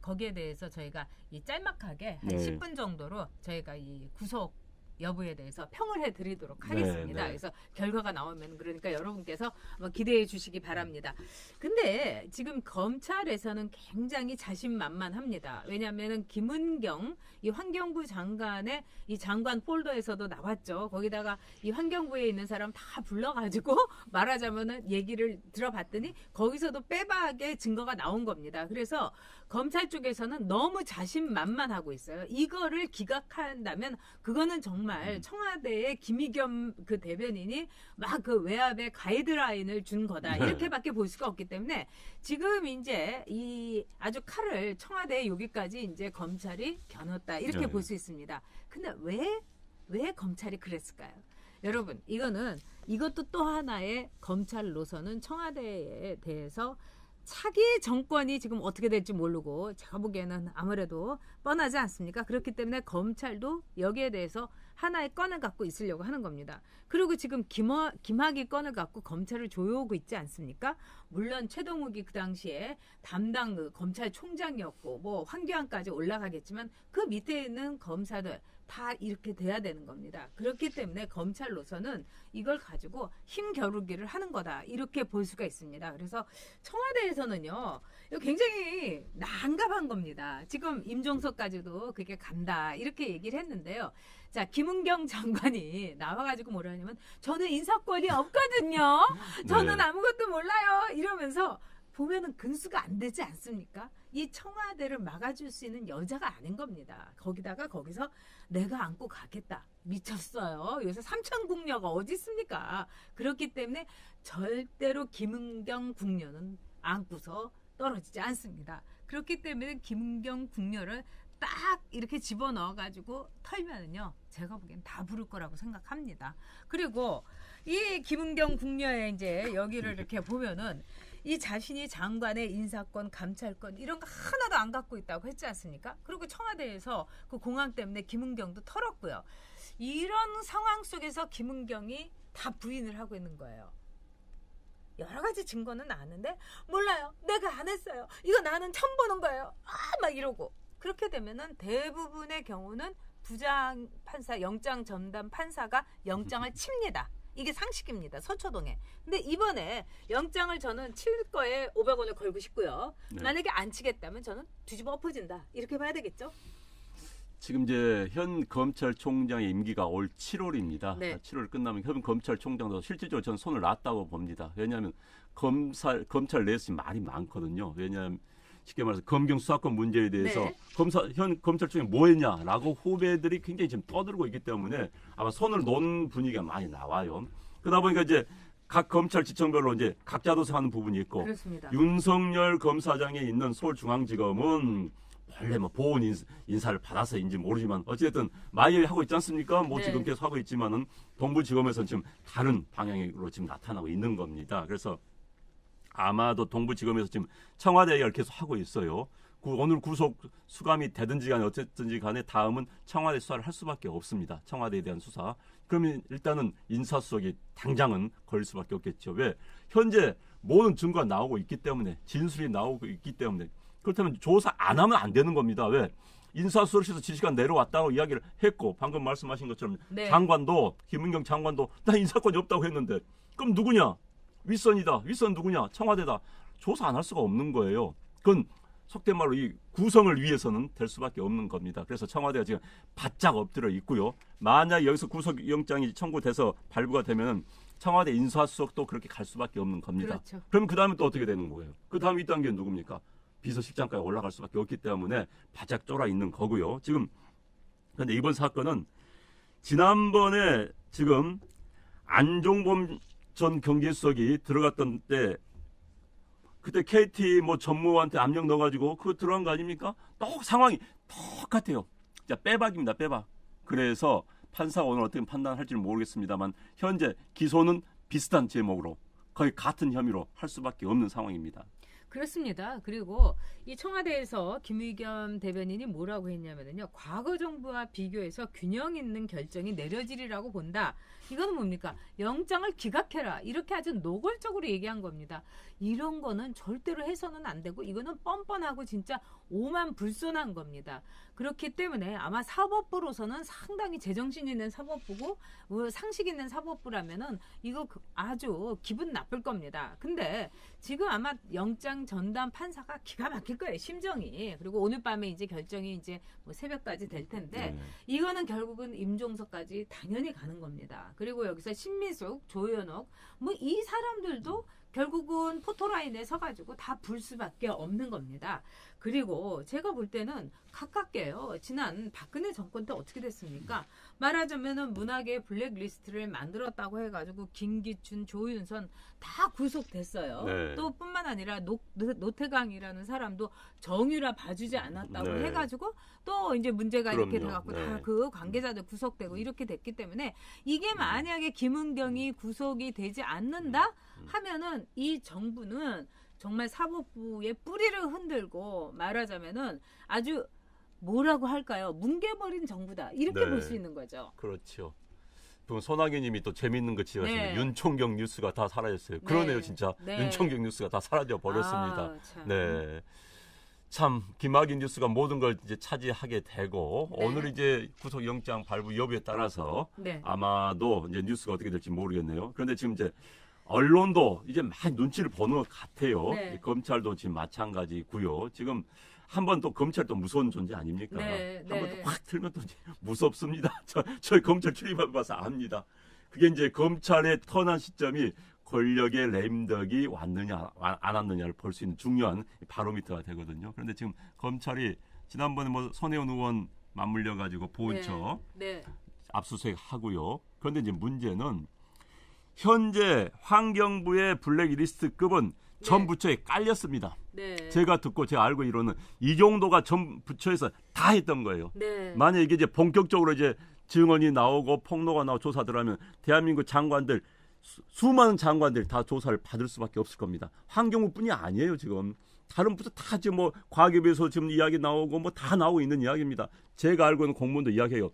S1: 거기에 대해서 저희가 이 짤막하게 한
S2: 네.
S1: 10분 정도로 저희가 이 구속 여부에 대해서 평을 해드리도록
S2: 네,
S1: 하겠습니다.
S2: 네.
S1: 그래서 결과가 나오면 그러니까 여러분께서 한번 기대해 주시기 바랍니다. 근데 지금 검찰에서는 굉장히 자신만만합니다. 왜냐하면 김은경 이 환경부 장관의 이 장관 폴더에서도 나왔죠. 거기다가 이 환경부에 있는 사람 다 불러가지고 말하자면은 얘기를 들어봤더니 거기서도 빼박의 증거가 나온 겁니다. 그래서 검찰 쪽에서는 너무 자신만만하고 있어요. 이거를 기각한다면 그거는 정말 청와대의 김의겸 그 대변인이 막 그 외압의 가이드라인을 준 거다.
S2: 네.
S1: 이렇게밖에 볼 수가 없기 때문에 지금 이제 이 아주 칼을 청와대 여기까지 이제 검찰이 겨눴다. 이렇게
S2: 네.
S1: 볼 수 있습니다. 근데 왜 검찰이 그랬을까요? 여러분, 이것도 또 하나의 검찰로서는 청와대에 대해서 차기 정권이 지금 어떻게 될지 모르고 제가 보기에는 아무래도 뻔하지 않습니까? 그렇기 때문에 검찰도 여기에 대해서 하나의 건을 갖고 있으려고 하는 겁니다. 그리고 지금 김학의 건을 갖고 검찰을 조여오고 있지 않습니까? 물론 최동욱이 그 당시에 담당 그 검찰총장이었고 뭐 황교안까지 올라가겠지만 그 밑에 있는 검사들 다 이렇게 돼야 되는 겁니다. 그렇기 때문에 검찰로서는 이걸 가지고 힘겨루기를 하는 거다. 이렇게 볼 수가 있습니다. 그래서 청와대에서는요. 이거 굉장히 난감한 겁니다. 지금 임종석까지도 그게 간다. 이렇게 얘기를 했는데요. 자, 김은경 장관이 나와가지고 뭐라 하냐면 저는 인사권이 없거든요. 저는
S2: 네.
S1: 아무것도 몰라요. 이러면서 보면은 근수가 안 되지 않습니까? 이 청와대를 막아줄 수 있는 여자가 아닌 겁니다. 거기서 내가 안고 가겠다. 미쳤어요. 요새 삼천궁녀가 어디 있습니까? 그렇기 때문에 절대로 김은경 궁녀는 안고서 떨어지지 않습니다. 그렇기 때문에 김은경 궁녀를 딱 이렇게 집어넣어가지고 털면은요, 제가 보기엔 다 부를 거라고 생각합니다. 그리고 이 김은경 궁녀의 이제 여기를 이렇게 보면은 이 자신이 장관의 인사권, 감찰권 이런 거 하나도 안 갖고 있다고 했지 않습니까? 그리고 청와대에서 그 공항 때문에 김은경도 털었고요. 이런 상황 속에서 김은경이 다 부인을 하고 있는 거예요. 여러 가지 증거는 아는데 몰라요. 내가 안 했어요. 이거 나는 처음 보는 거예요. 막 이러고. 그렇게 되면은 대부분의 경우는 부장 판사, 영장 전담 판사가 영장을 칩니다. 이게 상식입니다. 서초동에. 근데 이번에 영장을 저는 칠 거에 500원을 걸고 싶고요.
S2: 네.
S1: 만약에 안 치겠다면 저는 뒤집어 엎어진다. 이렇게 봐야 되겠죠?
S2: 지금 이제 현 검찰총장의 임기가 올 7월입니다.
S1: 네.
S2: 7월 끝나면 현 검찰총장도 실질적으로 저는 손을 놨다고 봅니다. 왜냐하면 검찰 내에서 말이 많거든요. 왜냐하면 쉽게 말해서 검경 수사권 문제에 대해서
S1: 네.
S2: 현 검찰총장이 뭐했냐라고 후배들이 굉장히 지금 떠들고 있기 때문에 아마 손을 놓은 분위기가 많이 나와요. 그러다 보니까 이제 각 검찰 지청별로 이제 각자 도생하는 부분이 있고
S1: 그렇습니다.
S2: 윤석열 검사장에 있는 서울중앙지검은 원래 뭐 보훈 인사를 받아서인지 모르지만 어쨌든 마이웨이 하고 있지 않습니까? 뭐
S1: 네.
S2: 지금 계속 하고 있지만은 동부지검에서는 지금 다른 방향으로 지금 나타나고 있는 겁니다. 그래서 아마도 동부지검에서 지금 청와대 얘기를 계속 하고 있어요. 오늘 구속 수감이 되든지 간에 어쨌든지 간에 다음은 청와대 수사를 할 수밖에 없습니다. 청와대에 대한 수사. 그러면 일단은 인사수석이 당장은 걸릴 수밖에 없겠죠. 왜? 현재 모든 증거가 나오고 있기 때문에 진술이 나오고 있기 때문에 그렇다면 조사 안 하면 안 되는 겁니다. 왜? 인사수석실에서 지시가 내려왔다고 이야기를 했고 방금 말씀하신 것처럼
S1: 네.
S2: 장관도 김은경 장관도 나 인사권이 없다고 했는데 그럼 누구냐? 윗선이다. 윗선 누구냐? 청와대다. 조사 안 할 수가 없는 거예요. 그건 속된 말로 이 구성을 위해서는 될 수밖에 없는 겁니다. 그래서 청와대가 지금 바짝 엎드려 있고요. 만약 여기서 구속영장이 청구돼서 발부가 되면 청와대 인사수석도 그렇게 갈 수밖에 없는 겁니다.
S1: 그렇죠.
S2: 그럼 그 다음에 또 어떻게 되는 거예요? 그 다음 2단계는 누굽니까? 비서실장까지 올라갈 수밖에 없기 때문에 바짝 쫄아 있는 거고요. 지금 그런데 이번 사건은 지난번에 지금 안종범 전 경제수석이 들어갔던 때 그때 KT 뭐 전무한테 압력 넣어가지고 그거 들어간 거 아닙니까? 상황이 똑같아요. 자, 빼박입니다. 빼박. 그래서 판사가 오늘 어떻게 판단할지는 모르겠습니다만 현재 기소는 비슷한 제목으로 거의 같은 혐의로 할 수밖에 없는 상황입니다.
S1: 그렇습니다. 그리고 이 청와대에서 김의겸 대변인이 뭐라고 했냐면요. 과거 정부와 비교해서 균형 있는 결정이 내려지리라고 본다. 이거는 뭡니까? 영장을 기각해라. 이렇게 아주 노골적으로 얘기한 겁니다. 이런 거는 절대로 해서는 안 되고 이거는 뻔뻔하고 진짜 오만불손한 겁니다. 그렇기 때문에 아마 사법부로서는 상당히 제정신 있는 사법부고 상식 있는 사법부라면은 이거 아주 기분 나쁠 겁니다. 근데 지금 아마 영장 전담 판사가 기가 막힐 거예요. 심정이. 그리고 오늘 밤에 이제 결정이 이제 뭐 새벽까지 될 텐데 이거는 결국은 임종석까지 당연히 가는 겁니다. 그리고 여기서 신미숙, 조현옥 뭐 이 사람들도 결국은 포토라인에 서가지고 다 불 수밖에 없는 겁니다. 그리고 제가 볼 때는 가깝게요. 지난 박근혜 정권 때 어떻게 됐습니까? 말하자면은 문학의 블랙리스트를 만들었다고 해가지고 김기춘, 조윤선 다 구속됐어요.
S2: 네.
S1: 또 뿐만 아니라 노태강이라는 사람도 정유라 봐주지 않았다고
S2: 네.
S1: 해가지고 또 이제 문제가 이렇게
S2: 그럼요.
S1: 돼갖고
S2: 네.
S1: 다 그 관계자들 구속되고 이렇게 됐기 때문에 이게 만약에 김은경이 구속이 되지 않는다 하면은 이 정부는 정말 사법부의 뿌리를 흔들고 말하자면은 아주 뭐라고 할까요? 뭉개버린 정부다. 이렇게
S2: 네.
S1: 볼 수 있는 거죠.
S2: 그렇죠. 또 손학규님이 또 재밌는 거 지어주시면
S1: 네.
S2: 윤총경 뉴스가 다 사라졌어요. 그러네요, 진짜.
S1: 네.
S2: 윤총경 뉴스가 다 사라져 버렸습니다.
S1: 아, 참.
S2: 네. 참 김학인 뉴스가 모든 걸 이제 차지하게 되고
S1: 네.
S2: 오늘 이제 구속영장 발부 여부에 따라서
S1: 네.
S2: 아마도 이제 뉴스가 어떻게 될지 모르겠네요. 그런데 지금 이제 언론도 이제 많이 눈치를 보는 것 같아요.
S1: 네.
S2: 검찰도 지금 마찬가지고요. 지금 한번 또 검찰도 무서운 존재 아닙니까?
S1: 네,
S2: 한번
S1: 네.
S2: 또 확 틀면 또 무섭습니다. 저희 검찰 출입해봐서 압니다. 그게 이제 검찰의 턴한 시점이 권력의 램덕이 왔느냐 안 왔느냐를 볼 수 있는 중요한 바로미터가 되거든요. 그런데 지금 검찰이 지난번에 뭐 손혜원 의원 맞물려 가지고 보훈처
S1: 네.
S2: 압수수색 하고요. 그런데 이제 문제는 현재 환경부의 블랙리스트급은 전
S1: 네.
S2: 부처에 깔렸습니다.
S1: 네.
S2: 제가 듣고 제가 알고 이로는 이 정도가 전 부처에서 다 했던 거예요.
S1: 네.
S2: 만약 이게 이제 본격적으로 이제 증언이 나오고 폭로가 나오고 조사 들어가면 대한민국 장관들 수많은 장관들이 다 조사를 받을 수밖에 없을 겁니다. 환경부뿐이 아니에요 지금. 다른 부서 다 지금 뭐 과기부에서 지금 이야기 나오고 뭐 다 나오고 있는 이야기입니다. 제가 알고 있는 공무원도 이야기해요.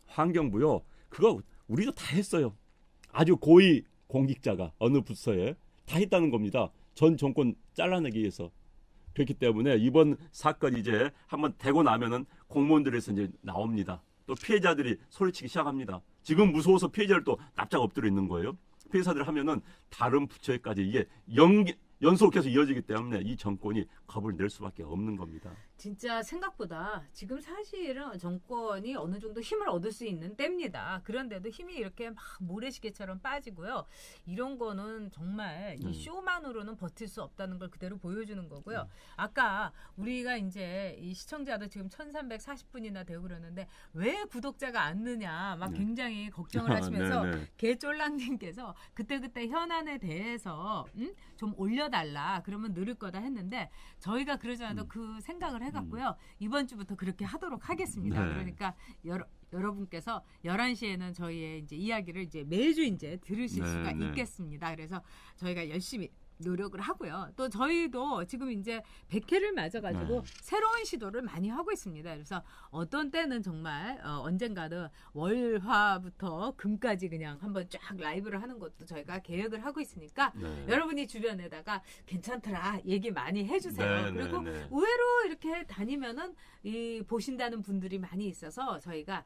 S2: 환경부요. 그거 우리도 다 했어요. 아주 고위 공직자가 어느 부서에 다 했다는 겁니다. 전 정권 잘라내기 위해서. 그렇기 때문에 이번 사건이 이제 한번 되고 나면은 공무원들에서 이제 나옵니다. 또 피해자들이 소리치기 시작합니다. 지금 무서워서 피해자를 또 납작 엎드려 있는 거예요. 피해자들 하면은 다른 부처에까지 이게 연속해서 이어지기 때문에 이 정권이 겁을 낼 수밖에 없는 겁니다.
S1: 진짜 생각보다 지금 사실은 정권이 어느 정도 힘을 얻을 수 있는 때입니다. 그런데도 힘이 이렇게 막 모래시계처럼 빠지고요. 이런 거는 정말 이 쇼만으로는 버틸 수 없다는 걸 그대로 보여주는 거고요. 아까 우리가 이제 이 시청자도 지금 1340분이나 되고 그러는데 왜 구독자가 안 느냐 막 굉장히 걱정을 하시면서 개쫄랑님께서 그때그때 현안에 대해서 좀 올려달라 그러면 늘을 거다 했는데 저희가 그러지 않아도 그 생각을 해갖고요. 이번 주부터 그렇게 하도록 하겠습니다.
S2: 네.
S1: 그러니까 여러분께서 11시에는 저희의 이제 이야기를 이제 매주 이제 들으실
S2: 네,
S1: 수가
S2: 네.
S1: 있겠습니다. 그래서 저희가 열심히 노력을 하고요. 또 저희도 지금 이제 100회를 맞아가지고 새로운 시도를 많이 하고 있습니다. 그래서 어떤 때는 정말 언젠가는 월화부터 금까지 그냥 한번 쫙 라이브를 하는 것도 저희가 계획을 하고 있으니까 여러분이 주변에다가 괜찮더라 얘기 많이 해주세요.
S2: 네,
S1: 그리고
S2: 네.
S1: 의외로 이렇게 다니면은 이 보신다는 분들이 많이 있어서 저희가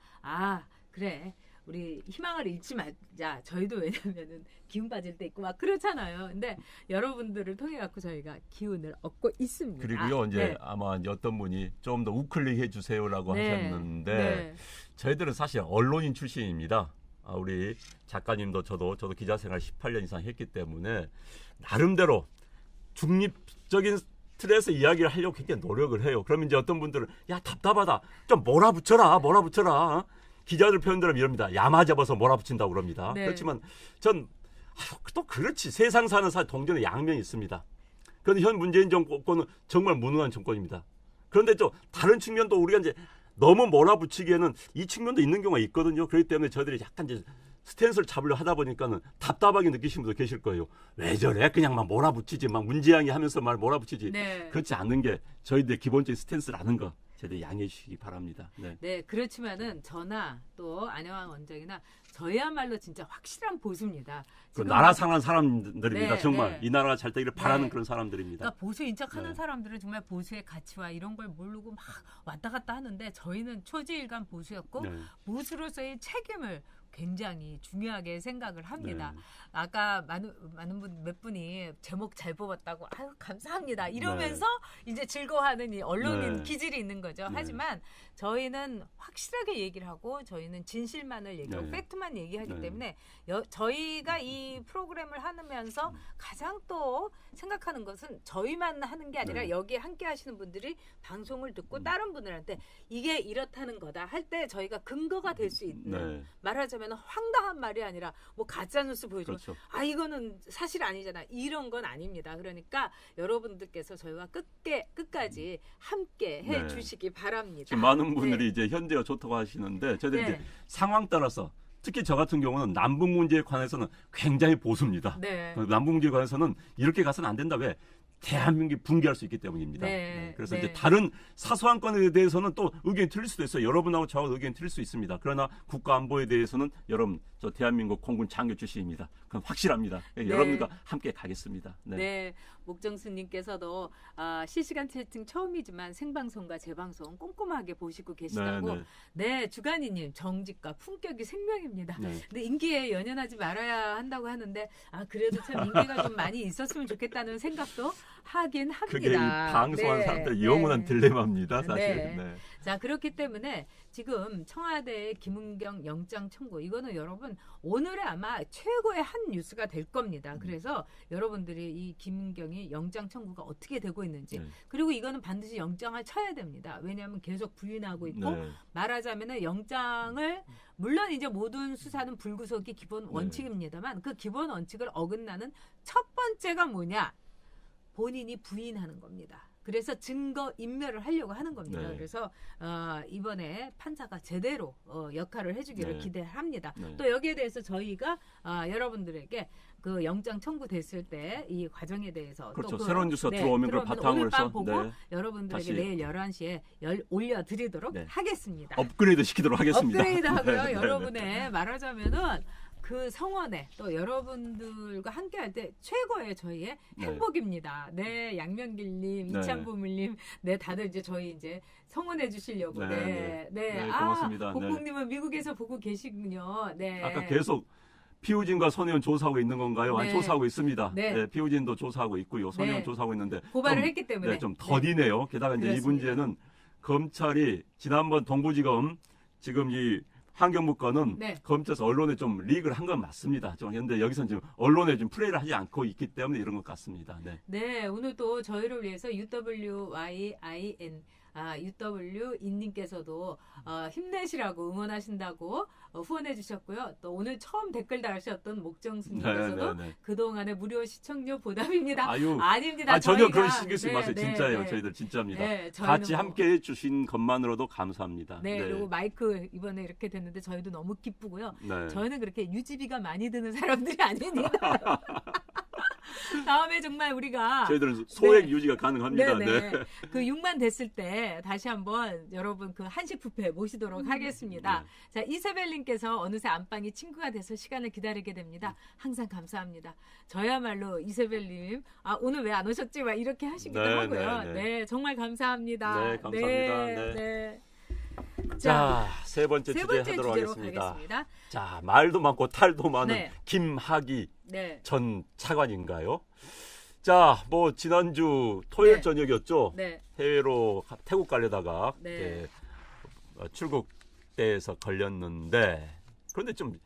S1: 그래. 우리 희망을 잃지 말자. 저희도 왜냐면은 기운 빠질 때 있고 막 그렇잖아요. 근데 여러분들을 통해 갖고 저희가 기운을 얻고 있습니다.
S2: 그리고요 이제 아마 어떤 분이 좀 더 우클릭 해주세요라고 하셨는데 저희들은 사실 언론인 출신입니다. 우리 작가님도 저도 기자 생활 18년 이상 했기 때문에 나름대로 중립적인 틀에서 이야기를 하려고 굉장히 노력을 해요. 그러면 이제 어떤 분들은 야 답답하다. 좀 몰아붙여라. 기자들 표현대로 이럽니다. 야마 잡아서 몰아붙인다고 그럽니다. 그렇지만 전 또 그렇지. 세상 사는 동전에 양면이 있습니다. 그런데 현 문재인 정권은 정말 무능한 정권입니다. 그런데 또 다른 측면도 우리가 이제 너무 몰아붙이기에는 이 측면도 있는 경우가 있거든요. 그렇기 때문에 저희들이 약간 이제 스탠스를 잡으려 하다 보니까는 답답하게 느끼시는 분도 계실 거예요. 왜 저래? 그냥 막 몰아붙이지. 막 문제양이 하면서 말 몰아붙이지. 그렇지 않는 게 저희들의 기본적인 스탠스라는 거. 저희들 양해해 주시기 바랍니다.
S1: 그렇지만은 저나 또 안영환 원장이나 저희야말로 진짜 확실한 보수입니다.
S2: 그 나라 상한 사람들입니다. 정말 이 나라가 잘 되기를 바라는 그런 사람들입니다.
S1: 그러니까 보수인 척하는 사람들은 정말 보수의 가치와 이런 걸 모르고 막 왔다 갔다 하는데 저희는 초지일관 보수였고 보수로서의 책임을 굉장히 중요하게 생각을 합니다. 아까 많은 몇 분이 제목 잘 뽑았다고 감사합니다 이러면서 이제 즐거워하는 이 언론인 기질이 있는 거죠. 하지만 저희는 확실하게 얘기를 하고 저희는 진실만을 얘기하고 팩트만 얘기하기 때문에 저희가 이 프로그램을 하면서 가장 또 생각하는 것은 저희만 하는 게 아니라 여기에 함께 하시는 분들이 방송을 듣고 다른 분들한테 이게 이렇다는 거다 할 때 저희가 근거가 될 수 있는 말하자면 황당한 말이 아니라 뭐 가짜뉴스 보여주면 이거는 사실 아니잖아. 이런 건 아닙니다. 그러니까 여러분들께서 저희와 끝까지 함께 해주시기 바랍니다.
S2: 지금 많은 분들이 이제 현재가 좋다고 하시는데 저희들이 이제 상황 따라서 특히 저 같은 경우는 남북 문제에 관해서는 굉장히 보수입니다. 남북 문제에 관해서는 이렇게 가서는 안 된다. 왜? 대한민국이 붕괴할 수 있기 때문입니다. 그래서 이제 다른 사소한 건에 대해서는 또 의견이 틀릴 수도 있어요. 여러분하고 저하고 의견이 틀릴 수 있습니다. 그러나 국가 안보에 대해서는 여러분 저 대한민국 공군 장교 출신입니다. 그건 확실합니다. 여러분과 함께 가겠습니다.
S1: 목정수님께서도 실시간 채팅 처음이지만 생방송과 재방송 꼼꼼하게 보시고 계시다고. 주간이님 정직과 품격이 생명입니다. 근데 인기에 연연하지 말아야 한다고 하는데 그래도 참 인기가 좀 많이 있었으면 좋겠다는 생각도 하긴 합니다.
S2: 그게 이 방송하는 사람들의 영원한 딜레마입니다. 사실.
S1: 자 그렇기 때문에 지금 청와대의 김은경 영장 청구 이거는 여러분 오늘의 아마 최고의 한 뉴스가 될 겁니다. 그래서 여러분들이 이 김은경이 영장 청구가 어떻게 되고 있는지 그리고 이거는 반드시 영장을 쳐야 됩니다. 왜냐하면 계속 부인하고 있고 말하자면은 영장을 물론 이제 모든 수사는 불구속이 기본 원칙입니다만 그 기본 원칙을 어긋나는 첫 번째가 뭐냐? 본인이 부인하는 겁니다. 그래서 증거 인멸을 하려고 하는 겁니다.
S2: 네.
S1: 그래서 이번에 판사가 제대로 역할을 해주기를
S2: 네.
S1: 기대합니다.
S2: 네.
S1: 또 여기에 대해서 저희가 여러분들에게 그 영장 청구됐을 때 이 과정에 대해서
S2: 그렇죠.
S1: 또
S2: 새로운 뉴스가 들어오면 그걸 바탕으로
S1: 오늘 밤
S2: 해서
S1: 보고
S2: 네.
S1: 여러분들에게
S2: 다시.
S1: 내일 11시에 올려드리도록
S2: 네.
S1: 하겠습니다.
S2: 업그레이드 시키도록 하겠습니다.
S1: 업그레이드 하고요.
S2: 네, 네, 네.
S1: 여러분의 말하자면은 그 성원에 또 여러분들과 함께 할 때 최고의 저희의
S2: 네.
S1: 행복입니다. 네, 양명길님,
S2: 네.
S1: 이창부물님, 네, 다들 이제 저희 이제 성원해 주시려고.
S2: 네,
S1: 네, 네.
S2: 네, 고맙습니다. 네.
S1: 복국님은 미국에서 보고 계시군요. 네.
S2: 아까 계속 피우진과 손혜원 조사하고 있는 건가요? 아니,
S1: 네.
S2: 조사하고 있습니다.
S1: 네.
S2: 네, 피우진도 조사하고 있고요. 손혜원
S1: 네.
S2: 조사하고 있는데
S1: 고발을
S2: 좀,
S1: 했기 때문에.
S2: 네, 좀 더디네요. 게다가 이제 이
S1: 그렇습니다.
S2: 문제는 검찰이 지난번 동부지검 지금 이 환경부건은
S1: 네.
S2: 검찰에서 언론에 좀 리그를 한 건 맞습니다. 그런데 여기서는 지금 언론에 좀 플레이를 하지 않고 있기 때문에 이런 것 같습니다. 네.
S1: 네, 오늘 또 저희를 위해서 UWYIN UW 인님께서도 힘내시라고 응원하신다고 후원해 주셨고요. 또 오늘 처음 댓글 달으셨던 목정수님께서도
S2: 네, 네, 네.
S1: 그동안의 무료 시청료 보답입니다.
S2: 아유,
S1: 아닙니다.
S2: 전혀
S1: 저희가-
S2: 그런 신경 쓰지
S1: 네,
S2: 마세요.
S1: 네,
S2: 진짜예요.
S1: 네.
S2: 저희들 진짜입니다.
S1: 네, 저희는
S2: 같이
S1: 뭐-
S2: 함께 해주신 것만으로도 감사합니다.
S1: 네, 그리고 마이크 이번에 이렇게 됐는데 저희도 너무 기쁘고요.
S2: 네.
S1: 저희는 그렇게 유지비가 많이 드는 사람들이 아닙니다. 다음에 정말 우리가
S2: 저희들은 소액
S1: 네.
S2: 유지가 가능합니다.
S1: 네네.
S2: 네.
S1: 그 6만 됐을 때 다시 한번 여러분 그 한식 뷔페 모시도록 하겠습니다.
S2: 네.
S1: 자, 이세벨님께서 어느새 안방이 친구가 돼서 시간을 기다리게 됩니다. 항상 감사합니다. 저야말로 이세벨님, 오늘 왜 안 오셨지? 막 이렇게 하시기도
S2: 네,
S1: 하고요.
S2: 네,
S1: 네,
S2: 네.
S1: 정말 감사합니다.
S2: 네, 감사합니다. 네.
S1: 네.
S2: 자, 세 번째
S1: 세
S2: 주제
S1: 번째
S2: 하도록
S1: 주제로
S2: 하겠습니다.
S1: 가겠습니다.
S2: 자, 말도 많고 탈도 많은
S1: 네.
S2: 김학의
S1: 네.
S2: 전 차관인가요? 자, 뭐 지난주 토요일
S1: 네.
S2: 저녁이었죠.
S1: 네.
S2: 해외로 태국 가려다가
S1: 네.
S2: 이렇게 출국대에서 걸렸는데 그런데 좀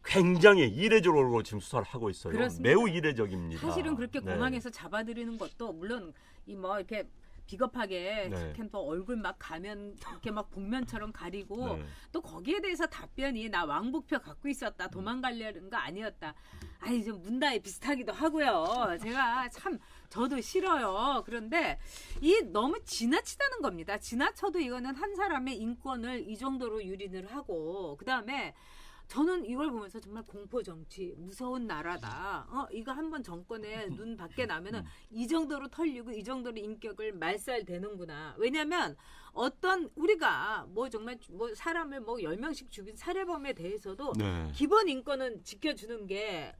S2: 굉장히 이례적으로 지금 수사를 하고 있어요.
S1: 그렇습니다.
S2: 매우 이례적입니다.
S1: 사실은 그렇게
S2: 네.
S1: 공항에서 잡아들이는 것도 물론 이 뭐 이렇게 비겁하게
S2: 네.
S1: 스캔터 얼굴 막 가면 이렇게 막 복면처럼 가리고
S2: 네.
S1: 또 거기에 대해서 답변이 나 왕복표 갖고 있었다 도망가려는 거 아니었다. 아니 좀 문다에 비슷하기도 하고요. 제가 참 저도 싫어요. 그런데 이 너무 지나치다는 겁니다. 지나쳐도 이거는 한 사람의 인권을 이 정도로 유린을 하고 그 다음에 저는 이걸 보면서 정말 공포 정치 무서운 나라다. 이거 한번 정권에 눈 밖에 나면은 이 정도로 털리고 이 정도로 인격을 말살되는구나. 왜냐하면 어떤 우리가 뭐 정말 뭐 사람을 뭐 10명씩 죽인 살해범에 대해서도
S2: 네.
S1: 기본 인권은 지켜주는 게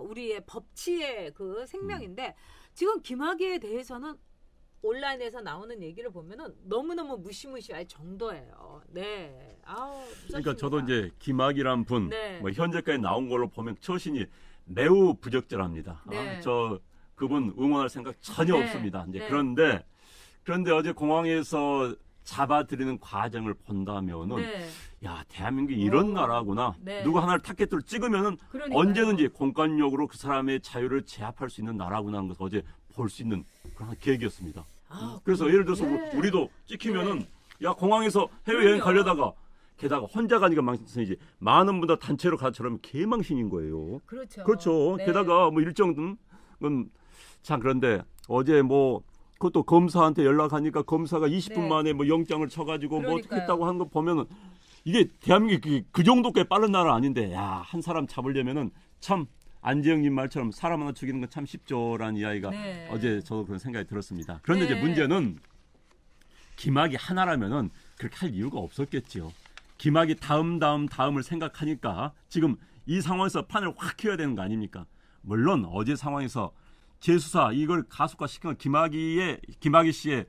S1: 우리의 법치의 그 생명인데 지금 김학의에 대해서는 온라인에서 나오는 얘기를 보면은 너무너무 무시무시할 정도예요. 네. 무섭습니다.
S2: 그러니까 저도 이제 김학이란 분,
S1: 네.
S2: 뭐 현재까지 나온 걸로 보면 처신이 매우 부적절합니다.
S1: 네.
S2: 저 그분 응원할 생각 전혀
S1: 네.
S2: 없습니다. 이제
S1: 네.
S2: 그런데 어제 공항에서 잡아들이는 과정을 본다면은
S1: 네.
S2: 야 대한민국이 이런 나라구나.
S1: 네.
S2: 누구 하나를 타겟으로 찍으면은
S1: 그러니까요.
S2: 언제든지 공권력으로 그 사람의 자유를 제압할 수 있는 나라구나 하는 것을 어제 볼 수 있는 그런 계기였습니다. 그래서 예를 들어서
S1: 네.
S2: 우리도 찍히면은 야 공항에서 해외여행
S1: 그럼요.
S2: 가려다가 게다가 혼자 가니까 망신이지 많은 분들 단체로 가처럼 개망신인 거예요.
S1: 그렇죠.
S2: 그렇죠.
S1: 네.
S2: 게다가 뭐 일정은 참 그런데 어제 뭐 그것도 검사한테 연락하니까 검사가 20분
S1: 네.
S2: 만에 뭐 영장을 쳐가지고 뭐
S1: 그러니까요.
S2: 했다고 하는 거 보면은 이게 대한민국이 그 정도께 빠른 나라 아닌데 야 한 사람 잡으려면은 참 안재영님 말처럼 사람 하나 죽이는 건 참 쉽죠라는 이야기가
S1: 네.
S2: 어제 저도 그런 생각이 들었습니다. 그런데
S1: 네.
S2: 이제 문제는 김학이 하나라면은 그렇게 할 이유가 없었겠죠. 김학이 다음을 생각하니까 지금 이 상황에서 판을 확 키워야 되는 거 아닙니까? 물론 어제 상황에서 재수사 이걸 가속화시킨 건 김학의 씨의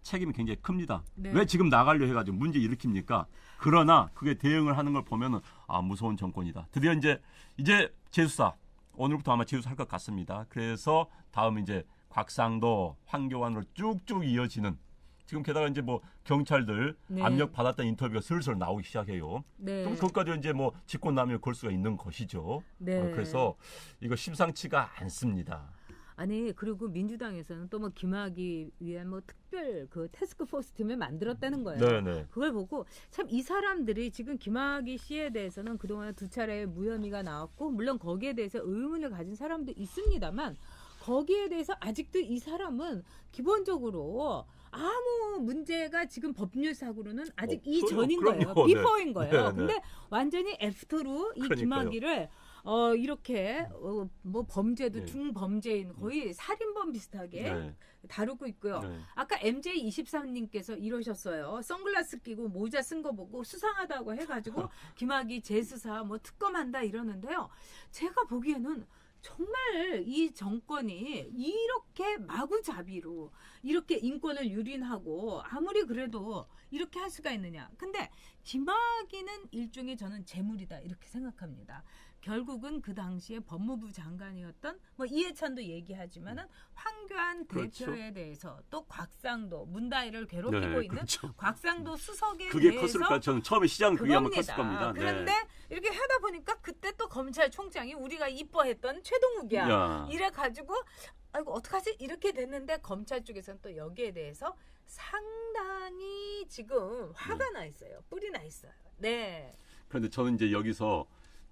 S2: 책임이 굉장히 큽니다.
S1: 네.
S2: 왜 지금 나가려 해가지고 문제 일으킵니까? 그러나 그게 대응을 하는 걸 보면은 무서운 정권이다. 드디어 이제 재수사 오늘부터 아마 재수할 것 같습니다. 그래서 다음 이제 곽상도, 황교안으로 쭉쭉 이어지는 지금 게다가 이제 뭐 경찰들
S1: 네.
S2: 압력 받았다는 인터뷰가 슬슬 나오기 시작해요.
S1: 네.
S2: 그럼 그것까지 이제 뭐 직권남용 걸 수가 있는 것이죠.
S1: 네.
S2: 그래서 이거 심상치가 않습니다.
S1: 아니 그리고 민주당에서는 또 뭐 김학의 위한 뭐 특별 그 태스크포스 팀을 만들었다는 거예요.
S2: 네네.
S1: 그걸 보고 참 이 사람들이 지금 김학의 씨에 대해서는 그동안 2차례 무혐의가 나왔고 물론 거기에 대해서 의문을 가진 사람도 있습니다만 거기에 대해서 아직도 이 사람은 기본적으로 아무 문제가 지금 법률상으로는 아직 이전인 거예요.
S2: 그럼요.
S1: 비포인 거예요.
S2: 네, 네.
S1: 근데 완전히 애프터로 이
S2: 그러니까요.
S1: 김학의를 이렇게 뭐 범죄도
S2: 네.
S1: 중범죄인 거의 살인범 비슷하게
S2: 네.
S1: 다루고 있고요.
S2: 네.
S1: 아까 MJ24님께서 이러셨어요. 선글라스 끼고 모자 쓴 거 보고 수상하다고 해가지고 김학의 재수사 뭐 특검한다 이러는데요. 제가 보기에는 정말 이 정권이 이렇게 마구잡이로 이렇게 인권을 유린하고 아무리 그래도 이렇게 할 수가 있느냐. 근데 김학의는 일종의 저는 재물이다 이렇게 생각합니다. 결국은 그 당시에 법무부 장관이었던 뭐 이해찬도 얘기하지만은 황교안
S2: 그렇죠.
S1: 대표에 대해서 또 곽상도 문다일을 괴롭히고
S2: 네,
S1: 있는
S2: 그렇죠.
S1: 곽상도 수석에
S2: 그게
S1: 대해서
S2: 컸을까? 저는 처음에 시작은 그게 아마
S1: 그겁니다.
S2: 컸을 겁니다.
S1: 그런데 이렇게 하다 보니까 그때 또 검찰총장이 우리가 이뻐했던 최동욱이야.
S2: 야.
S1: 이래 가지고 아이고 어떡하지? 이렇게 됐는데 검찰 쪽에서는 또 여기에 대해서 상당히 지금 화가 나 있어요. 뿔이 나 있어요. 네.
S2: 그런데 저는 이제 여기서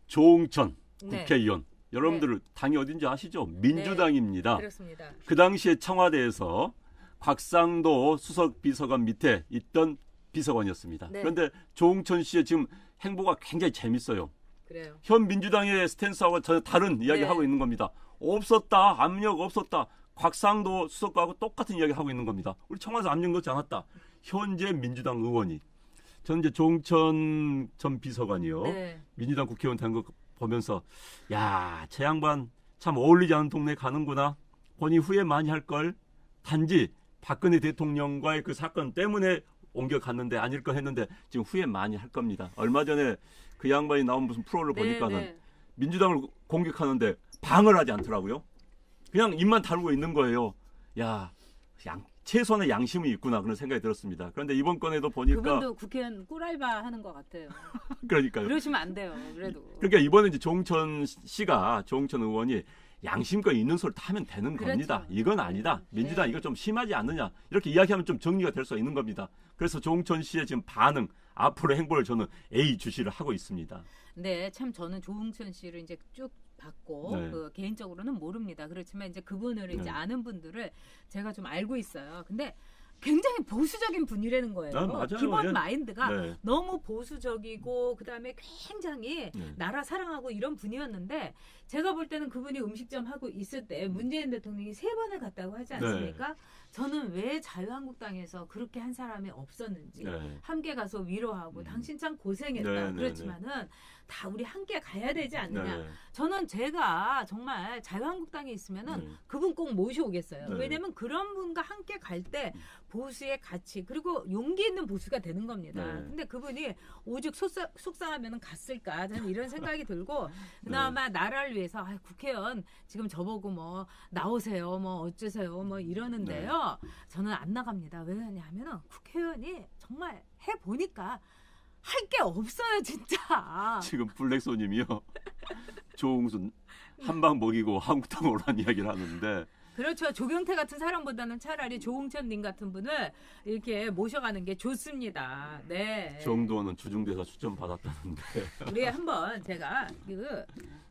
S2: 조응천
S1: 네.
S2: 국회의원 여러분들 당이 어딘지 아시죠? 민주당입니다.
S1: 그렇습니다.
S2: 그 당시에 청와대에서 곽상도 수석 비서관 밑에 있던 비서관이었습니다.
S1: 네.
S2: 그런데 조응천 씨의 지금 행보가 굉장히 재밌어요.
S1: 그래요.
S2: 현 민주당의 스탠스하고 전혀 다른 이야기
S1: 네.
S2: 하고 있는 겁니다. 없었다, 압력 없었다. 곽상도 수석하고 똑같은 이야기 하고 있는 겁니다. 우리 청와대 압력 넣지 않았다. 현재 민주당 의원이 저는 이제 조응천 전 비서관이요.
S1: 네.
S2: 민주당 국회의원 된 거 보면서 야, 제 양반 참 어울리지 않은 동네 가는구나. 본인 후회 많이 할 걸. 단지 박근혜 대통령과의 그 사건 때문에 옮겨갔는데 아닐 거 했는데 지금 후회 많이 할 겁니다. 얼마 전에 그 양반이 나온 무슨 프로를 보니까는
S1: 네.
S2: 민주당을 공격하는데 방을 하지 않더라고요. 그냥 입만 다루고 있는 거예요. 야, 최소한의 양심이 있구나 그런 생각이 들었습니다. 그런데 이번 건에도 보니까
S1: 그분도 국회의원 꿀알바 하는 것 같아요.
S2: 그러니까요.
S1: 그러시면 안 돼요. 그래도.
S2: 그러니까 이번에 이제 조응천 씨가 조응천 의원이 양심껏 있는 소리 다 하면 되는
S1: 그렇죠.
S2: 겁니다. 이건 아니다. 민주당
S1: 네.
S2: 이거 좀 심하지 않느냐. 이렇게 이야기하면 좀 정리가 될 수 있는 겁니다. 그래서 조응천 씨의 지금 반응, 앞으로 행보를 저는 A 주시를 하고 있습니다.
S1: 네, 참 저는 조응천 씨를 이제 쭉 봤고
S2: 네.
S1: 그 개인적으로는 모릅니다. 그렇지만 이제 그분을 이제
S2: 네.
S1: 아는 분들을 제가 좀 알고 있어요. 근데 굉장히 보수적인 분이라는 거예요.
S2: 아, 맞아요.
S1: 기본
S2: 예.
S1: 마인드가
S2: 네.
S1: 너무 보수적이고 그다음에 굉장히
S2: 네.
S1: 나라 사랑하고 이런 분이었는데 제가 볼 때는 그분이 음식점 하고 있을 때 문재인 대통령이 3번을 갔다고 하지 않습니까? 저는 왜 자유한국당에서 그렇게 한 사람이 없었는지
S2: 네.
S1: 함께 가서 위로하고 당신 참 고생했다.
S2: 네, 네,
S1: 그렇지만은 다 우리 함께 가야 되지 않느냐.
S2: 네.
S1: 저는 제가 정말 자유한국당에 있으면은
S2: 네.
S1: 그분 꼭 모셔오겠어요.
S2: 네.
S1: 왜냐면 그런 분과 함께 갈 때 보수의 가치 그리고 용기 있는 보수가 되는 겁니다.
S2: 네.
S1: 근데 그분이 오죽 속상하면은 갔을까 저는 이런 생각이 들고 그나마 나라를 위해서 국회의원 지금 저보고 뭐 나오세요 뭐 어쩌세요 뭐 이러는데요. 저는 안 나갑니다. 왜 그러냐면은 국회의원이 정말 해 보니까 할 게 없어요 진짜.
S2: 지금 블랙소님이요. 조응순 한방 먹이고 한국당 오라는 이야기를 하는데
S1: 그렇죠. 조경태 같은 사람보다는 차라리 조응천님 같은 분을 이렇게 모셔가는 게 좋습니다. 네.
S2: 정도원은 주중대사 추천 받았다는데.
S1: 우리 한번 제가 그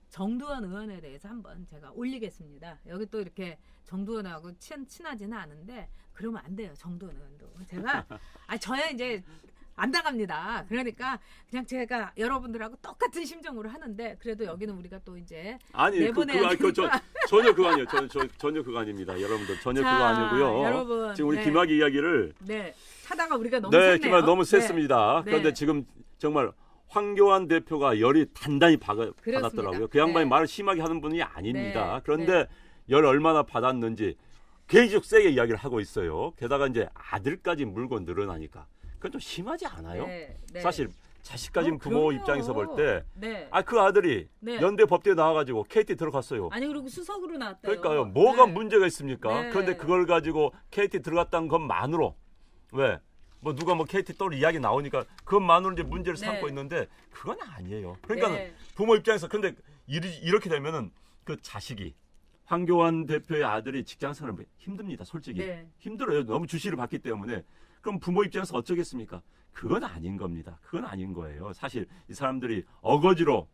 S1: 정두원 의원에 대해서 한번 제가 올리겠습니다. 여기 또 이렇게 정두원하고 친하지는 않은데 그러면 안 돼요. 정두원 의원도. 제가 저야 이제 안 나갑니다. 그러니까 그냥 제가 여러분들하고 똑같은 심정으로 하는데 그래도 여기는 우리가 또 이제
S2: 아니
S1: 내보내야
S2: 전혀 그거 아니에요. 전혀 그거 아닙니다. 여러분들 전혀
S1: 자,
S2: 그거 아니고요.
S1: 여러분,
S2: 지금 우리
S1: 네.
S2: 김학의 이야기를
S1: 네 하다가 우리가 너무
S2: 네,
S1: 샜네요.
S2: 김학의 너무
S1: 네.
S2: 셌습니다.
S1: 네.
S2: 그런데 지금 정말 황교안 대표가 열이 단단히 받았더라고요. 그 양반이
S1: 네.
S2: 말을 심하게 하는 분이 아닙니다.
S1: 네.
S2: 그런데 열 얼마나 받았는지 굉장히 세게 이야기를 하고 있어요. 게다가 이제 아들까지 물고 늘어나니까 그건 좀 심하지 않아요?
S1: 네, 네.
S2: 사실 자식 가진 부모
S1: 그럼요.
S2: 입장에서 볼 때
S1: 네.
S2: 그 아들이
S1: 네.
S2: 연대 법대에 나와가지고 KT 들어갔어요.
S1: 아니 그리고 수석으로 나왔대요.
S2: 그러니까요. 뭐가
S1: 네.
S2: 문제가 있습니까?
S1: 네.
S2: 그런데 그걸 가지고 KT 들어갔다는 것만으로 왜? 뭐 누가 뭐 KT 또 이야기 나오니까 그것만으로 이제 문제를
S1: 네.
S2: 삼고 있는데 그건 아니에요. 그러니까
S1: 네.
S2: 부모 입장에서 근데 이렇게 되면은 그 자식이 황교안 대표의 아들이 직장생활 힘듭니다. 솔직히
S1: 네.
S2: 힘들어요. 너무 주시를 받기 때문에 그럼 부모 입장에서 어쩌겠습니까? 그건 아닌 겁니다. 그건 아닌 거예요. 사실 이 사람들이 어거지로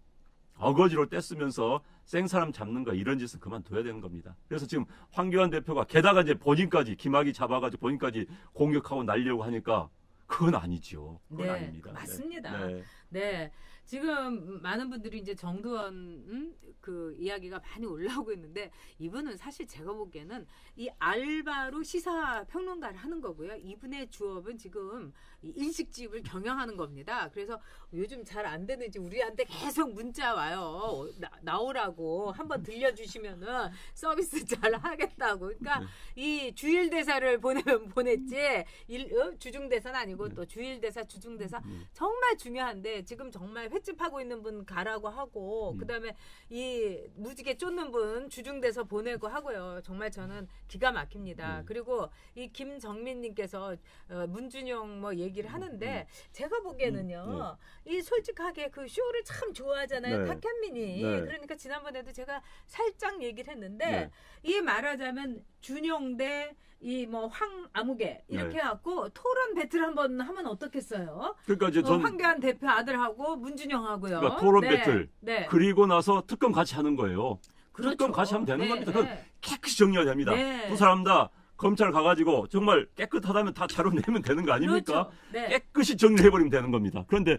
S2: 어거지로 떼쓰면서 생사람 잡는 거 이런 짓은 그만둬야 되는 겁니다. 그래서 지금 황교안 대표가 게다가 이제 본인까지 김학의 잡아가지고 본인까지 공격하고 날려고 하니까 그건 아니죠. 그건
S1: 네,
S2: 아닙니다.
S1: 맞습니다.
S2: 네.
S1: 네. 지금 많은 분들이 이제 정두원 그 이야기가 많이 올라오고 있는데 이분은 사실 제가 보기에는 이 알바로 시사 평론가를 하는 거고요. 이분의 주업은 지금 이 일식집을 경영하는 겁니다. 그래서 요즘 잘 안 되는지 우리한테 계속 문자 와요. 나오라고 한번 들려주시면은 서비스 잘 하겠다고. 그러니까 이 주일 대사를 보내면 보냈지 주중 대사는 아니고 또 주일 대사, 주중 대사 정말 중요한데 지금 정말 횟집하고 있는 분 가라고 하고 그다음에 이 무지개 쫓는 분 주중대서 보내고 하고요. 정말 저는 기가 막힙니다. 그리고 이 김정민님께서 문준용 뭐 얘기를 하는데 제가 보기에는요. 이 솔직하게 그 쇼를 참 좋아하잖아요.
S2: 네.
S1: 탁현민이.
S2: 네.
S1: 그러니까 지난번에도 제가 살짝 얘기를 했는데
S2: 네.
S1: 이 말하자면 준용 대 이 뭐 황아무개 이렇게
S2: 네.
S1: 해갖고 토론 배틀 한번 하면 어떻겠어요?
S2: 그러니까 이제 전
S1: 황교안 대표 아들하고 문준영하고요.
S2: 그러니까 토론
S1: 네.
S2: 배틀
S1: 네.
S2: 그리고 나서 특검 같이 하는 거예요.
S1: 그렇죠.
S2: 특검 같이 하면 되는
S1: 네,
S2: 겁니다.
S1: 네.
S2: 그건 깨끗이 정리해야 됩니다.
S1: 네.
S2: 두 사람 다 검찰 가가지고 정말 깨끗하다면 다 자료 내면 되는 거 아닙니까?
S1: 그렇죠. 네.
S2: 깨끗이 정리해버리면 되는 겁니다. 그런데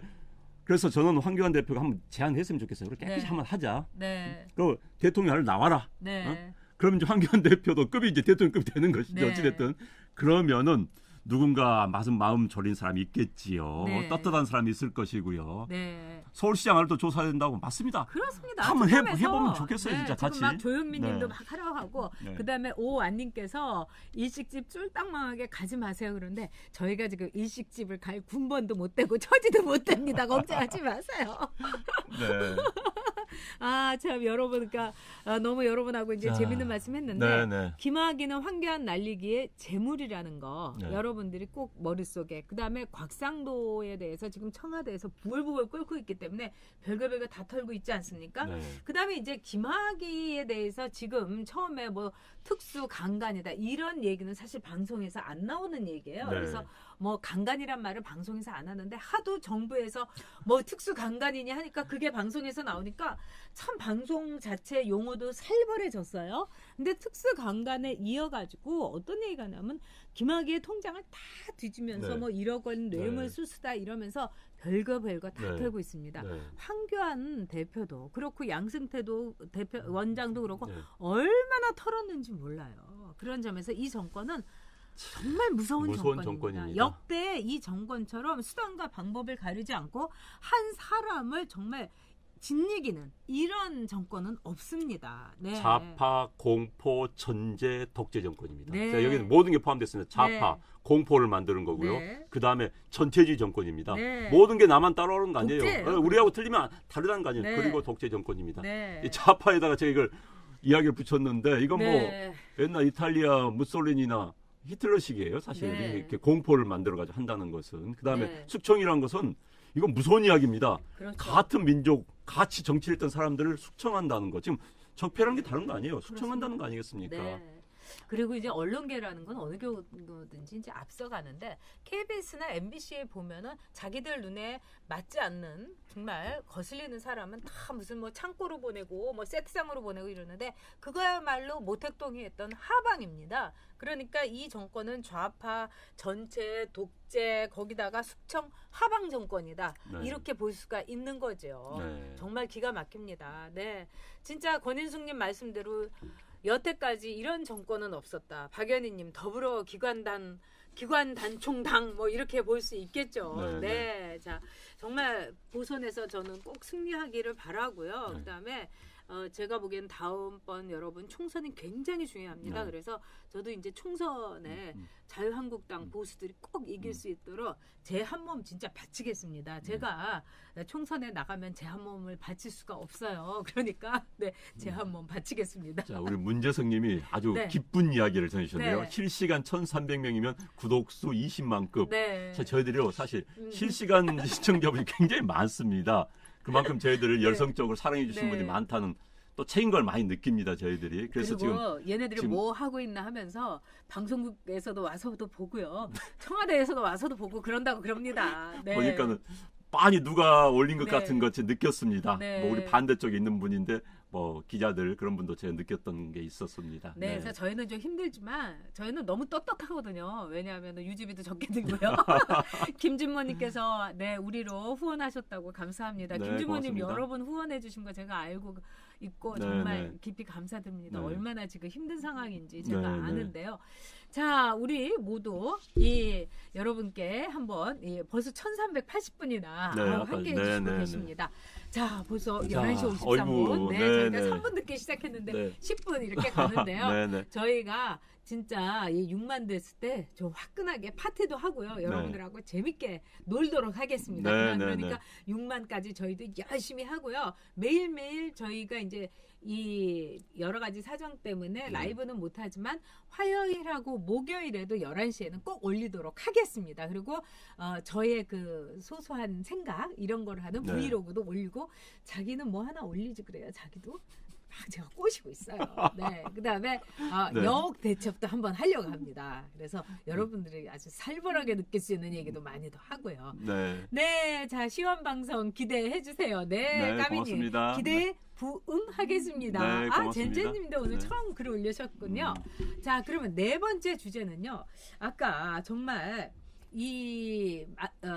S2: 그래서 저는 황교안 대표가 한번 제안했으면 좋겠어요. 그걸 깨끗이
S1: 네.
S2: 한번 하자.
S1: 네.
S2: 그 대통령을 나와라.
S1: 네.
S2: 어? 그러면 이제 황교안 대표도 급이 이제 대통령급이 되는 것이죠.
S1: 네.
S2: 어찌됐든. 그러면은 누군가 마음 졸인 사람이 있겠지요.
S1: 네.
S2: 떳떳한 사람이 있을 것이고요.
S1: 네.
S2: 서울시장을 또 조사해야 된다고 맞습니다.
S1: 그렇습니다.
S2: 한번
S1: 특검에서.
S2: 해보면 좋겠어요, 진짜
S1: 지금
S2: 같이.
S1: 막 조영민님도
S2: 네.
S1: 막 하라고 하고
S2: 네.
S1: 그다음에 오안님께서 일식집 쫄딱망하게 가지 마세요. 그런데 저희가 지금 일식집을 갈 군번도 못 되고 처지도 못 됩니다. 걱정하지 마세요.
S2: 네.
S1: 아, 참 여러분, 그러니까 너무 여러분하고 이제
S2: 자,
S1: 재밌는 말씀했는데
S2: 네, 네.
S1: 김학의는 황교안 날리기에 재물이라는 거
S2: 네.
S1: 여러분들이 꼭 머릿속에 그다음에 곽상도에 대해서 지금 청와대에서 부글부글 끓고 있기 때문에 별거 다 털고 있지 않습니까?
S2: 네.
S1: 그다음에 이제 김학의에 대해서 지금 처음에 뭐 특수 강간이다 이런 얘기는 사실 방송에서 안 나오는 얘기예요.
S2: 네.
S1: 그래서 뭐 강간이란 말을 방송에서 안 하는데 하도 정부에서 뭐 특수 강간이니 하니까 그게 방송에서 나오니까 참 방송 자체 용어도 살벌해졌어요. 근데 특수 강간에 이어가지고 어떤 얘기가 나면 김학의의 통장을 다 뒤지면서
S2: 네.
S1: 뭐 1억 원 뇌물
S2: 네.
S1: 수수다 이러면서 별거 다
S2: 네.
S1: 털고 있습니다.
S2: 네.
S1: 황교안 대표도 그렇고 양승태도 대표 원장도 그렇고
S2: 네.
S1: 얼마나 털었는지 몰라요. 그런 점에서 이 정권은 정말 무서운 정권입니다.
S2: 정권입니다.
S1: 역대 이 정권처럼 수단과 방법을 가리지 않고 한 사람을 정말 짓이기는 이런 정권은 없습니다. 네.
S2: 좌파, 공포, 전제, 독재 정권입니다.
S1: 네.
S2: 자, 여기는 모든 게 포함됐습니다. 좌파,
S1: 네.
S2: 공포를 만드는 거고요.
S1: 네.
S2: 그 다음에 전체주의 정권입니다.
S1: 네.
S2: 모든 게 나만 따라오는 거 아니에요.
S1: 독재예요.
S2: 우리하고 틀리면 다르다는 거 아니에요.
S1: 네.
S2: 그리고 독재 정권입니다.
S1: 네.
S2: 이 좌파에다가 제가 이걸 이야기를 붙였는데 이건
S1: 네.
S2: 뭐 옛날 이탈리아 무솔리니나 히틀러식이에요. 사실
S1: 네.
S2: 이렇게 공포를 만들어가지고 한다는 것은. 그 다음에
S1: 네.
S2: 숙청이라는 것은 이건 무서운 이야기입니다.
S1: 그렇죠.
S2: 같은 민족, 같이 정치를 했던 사람들을 숙청한다는 거. 지금 적폐라는 게 다른 거 아니에요. 숙청한다는 거 아니겠습니까?
S1: 네. 그리고 이제 언론계라는 건 어느 경우든지 이제 앞서가는데 KBS나 MBC에 보면은 자기들 눈에 맞지 않는 정말 거슬리는 사람은 다 무슨 뭐 창고로 보내고 뭐 세트장으로 보내고 이러는데 그거야말로 모택동이 했던 하방입니다. 그러니까 이 정권은 좌파, 전체, 독재 거기다가 숙청 하방 정권이다.
S2: 네.
S1: 이렇게 볼 수가 있는 거죠.
S2: 네.
S1: 정말 기가 막힙니다. 네, 진짜 권인숙님 말씀대로 여태까지 이런 정권은 없었다. 박연희님 더불어 기관단총당 뭐 이렇게 볼 수 있겠죠.
S2: 네,
S1: 네, 자 정말 보선에서 저는 꼭 승리하기를 바라고요.
S2: 네.
S1: 그다음에 제가 보기엔 다음번 여러분 총선이 굉장히 중요합니다.
S2: 네.
S1: 그래서 저도 이제 총선에 자유한국당 보수들이 꼭 이길 수 있도록 제 한 몸 진짜 바치겠습니다. 제가 총선에 나가면 제 한 몸을 바칠 수가 없어요. 그러니까 네, 제 한 몸 바치겠습니다.
S2: 자, 우리 문재성 님이 아주
S1: 네.
S2: 기쁜 이야기를 전해주셨네요.
S1: 네.
S2: 실시간 1,300명이면 구독수 20만급.
S1: 네.
S2: 저희들이요, 사실 실시간 시청자분이 굉장히 많습니다. 그만큼 저희들을
S1: 네.
S2: 열성적으로 사랑해 주신
S1: 네.
S2: 분이 많다는 또 책임감을 많이 느낍니다, 저희들이. 그래서
S1: 그리고
S2: 지금
S1: 얘네들이
S2: 지금-
S1: 뭐 하고 있나 하면서 방송국에서도 와서도 보고요. 청와대에서도 와서도 보고 그런다고 그럽니다. 네.
S2: 보니까는 빤히 누가 올린 것
S1: 네.
S2: 같은 것 느꼈습니다.
S1: 네.
S2: 뭐 우리 반대쪽에 있는 분인데 뭐 기자들 그런 분도 제가 느꼈던 게 있었습니다.
S1: 네, 그래서 저희는 좀 힘들지만 저희는 너무 떳떳하거든요. 왜냐하면 유지비도 적게 들고요. 김진모님께서 네 우리로 후원하셨다고 감사합니다.
S2: 네,
S1: 김진모님
S2: 고맙습니다.
S1: 여러 번 후원해주신 거 제가 알고 있고
S2: 네,
S1: 정말
S2: 네.
S1: 깊이 감사드립니다.
S2: 네.
S1: 얼마나 지금 힘든 상황인지 제가
S2: 네, 네.
S1: 아는데요. 자, 우리 모두 이 여러분께 한번 벌써 1380분이나
S2: 네,
S1: 함께
S2: 네,
S1: 해주시고
S2: 네,
S1: 계십니다. 자, 벌써
S2: 자,
S1: 11시 53분.
S2: 어이구,
S1: 네,
S2: 네,
S1: 저희가
S2: 네.
S1: 3분 늦게 시작했는데
S2: 네.
S1: 10분 이렇게 가는데요.
S2: 네, 네.
S1: 저희가 진짜 이 6만 됐을 때 좀 화끈하게 파티도 하고요. 여러분들하고 재밌게 놀도록 하겠습니다.
S2: 네,
S1: 그러니까 6만까지 저희도 열심히 하고요. 매일매일 저희가 이제 이 여러 가지 사정 때문에 라이브는 못하지만 화요일하고 목요일에도 11시에는 꼭 올리도록 하겠습니다. 그리고 저의 그 소소한 생각 이런 걸 하는
S2: 네.
S1: 브이로그도 올리고 자기는 뭐 하나 올리지 그래요. 자기도 막 제가 꼬시고 있어요. 네. 그다음에
S2: 네.
S1: 역 대첩도 한번 하려고 합니다. 그래서 여러분들이 아주 살벌하게 느낄 수 있는 얘기도 많이도 하고요.
S2: 네.
S1: 네, 자 시원 방송 기대해 주세요. 네,
S2: 네,
S1: 까미님
S2: 고맙습니다.
S1: 기대 부응하겠습니다.
S2: 네, 고맙습니다.
S1: 젠젠님도 오늘
S2: 네.
S1: 처음 글을 올리셨군요. 자, 그러면 네 번째 주제는요. 아까 정말 이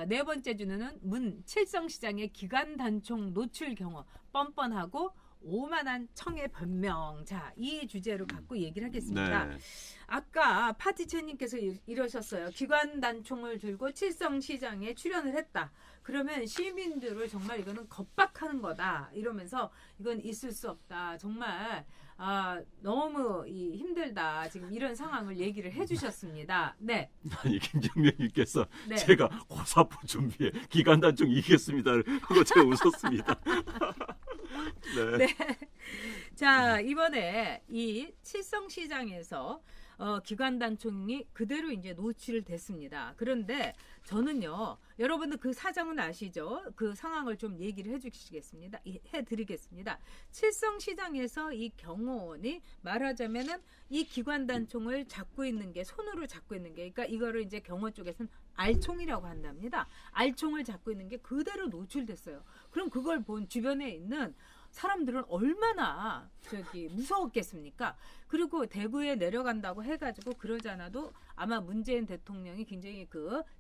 S1: 네 번째 주제는 칠성시장의 기관 단총 노출 경우 뻔뻔하고 오만한 청의 변명. 자, 이 주제로 갖고 얘기를 하겠습니다.
S2: 네.
S1: 아까 파티채님께서 이러셨어요. 기관 단총을 들고 칠성시장에 출연을 했다. 그러면 시민들을 정말 이거는 겁박하는 거다. 이러면서 이건 있을 수 없다. 정말 너무 힘들다. 지금 이런 상황을 얘기를 해주셨습니다. 네.
S2: 아니 김정명님께서
S1: 네.
S2: 제가 고사포 준비해 기간 단총 이기겠습니다. 그거 제가 웃었습니다. 네.
S1: 네. 자, 이번에 이 칠성시장에서 기관 단총이 그대로 이제 노출됐습니다. 그런데 저는요, 여러분들 그 사정은 아시죠? 그 상황을 좀 얘기를 해드리겠습니다. 칠성시장에서 이 경호원이 말하자면은 이 기관 단총을 잡고 있는 게 손으로 잡고 있는 게, 그러니까 이거를 이제 경호 쪽에서는 알총이라고 한답니다. 알총을 잡고 있는 게 그대로 노출됐어요. 그럼 그걸 본 주변에 있는 사람들은 얼마나 무서웠겠습니까? 그리고 대구에 내려간다고 해가지고 그러지 않아도 아마 문재인 대통령이 굉장히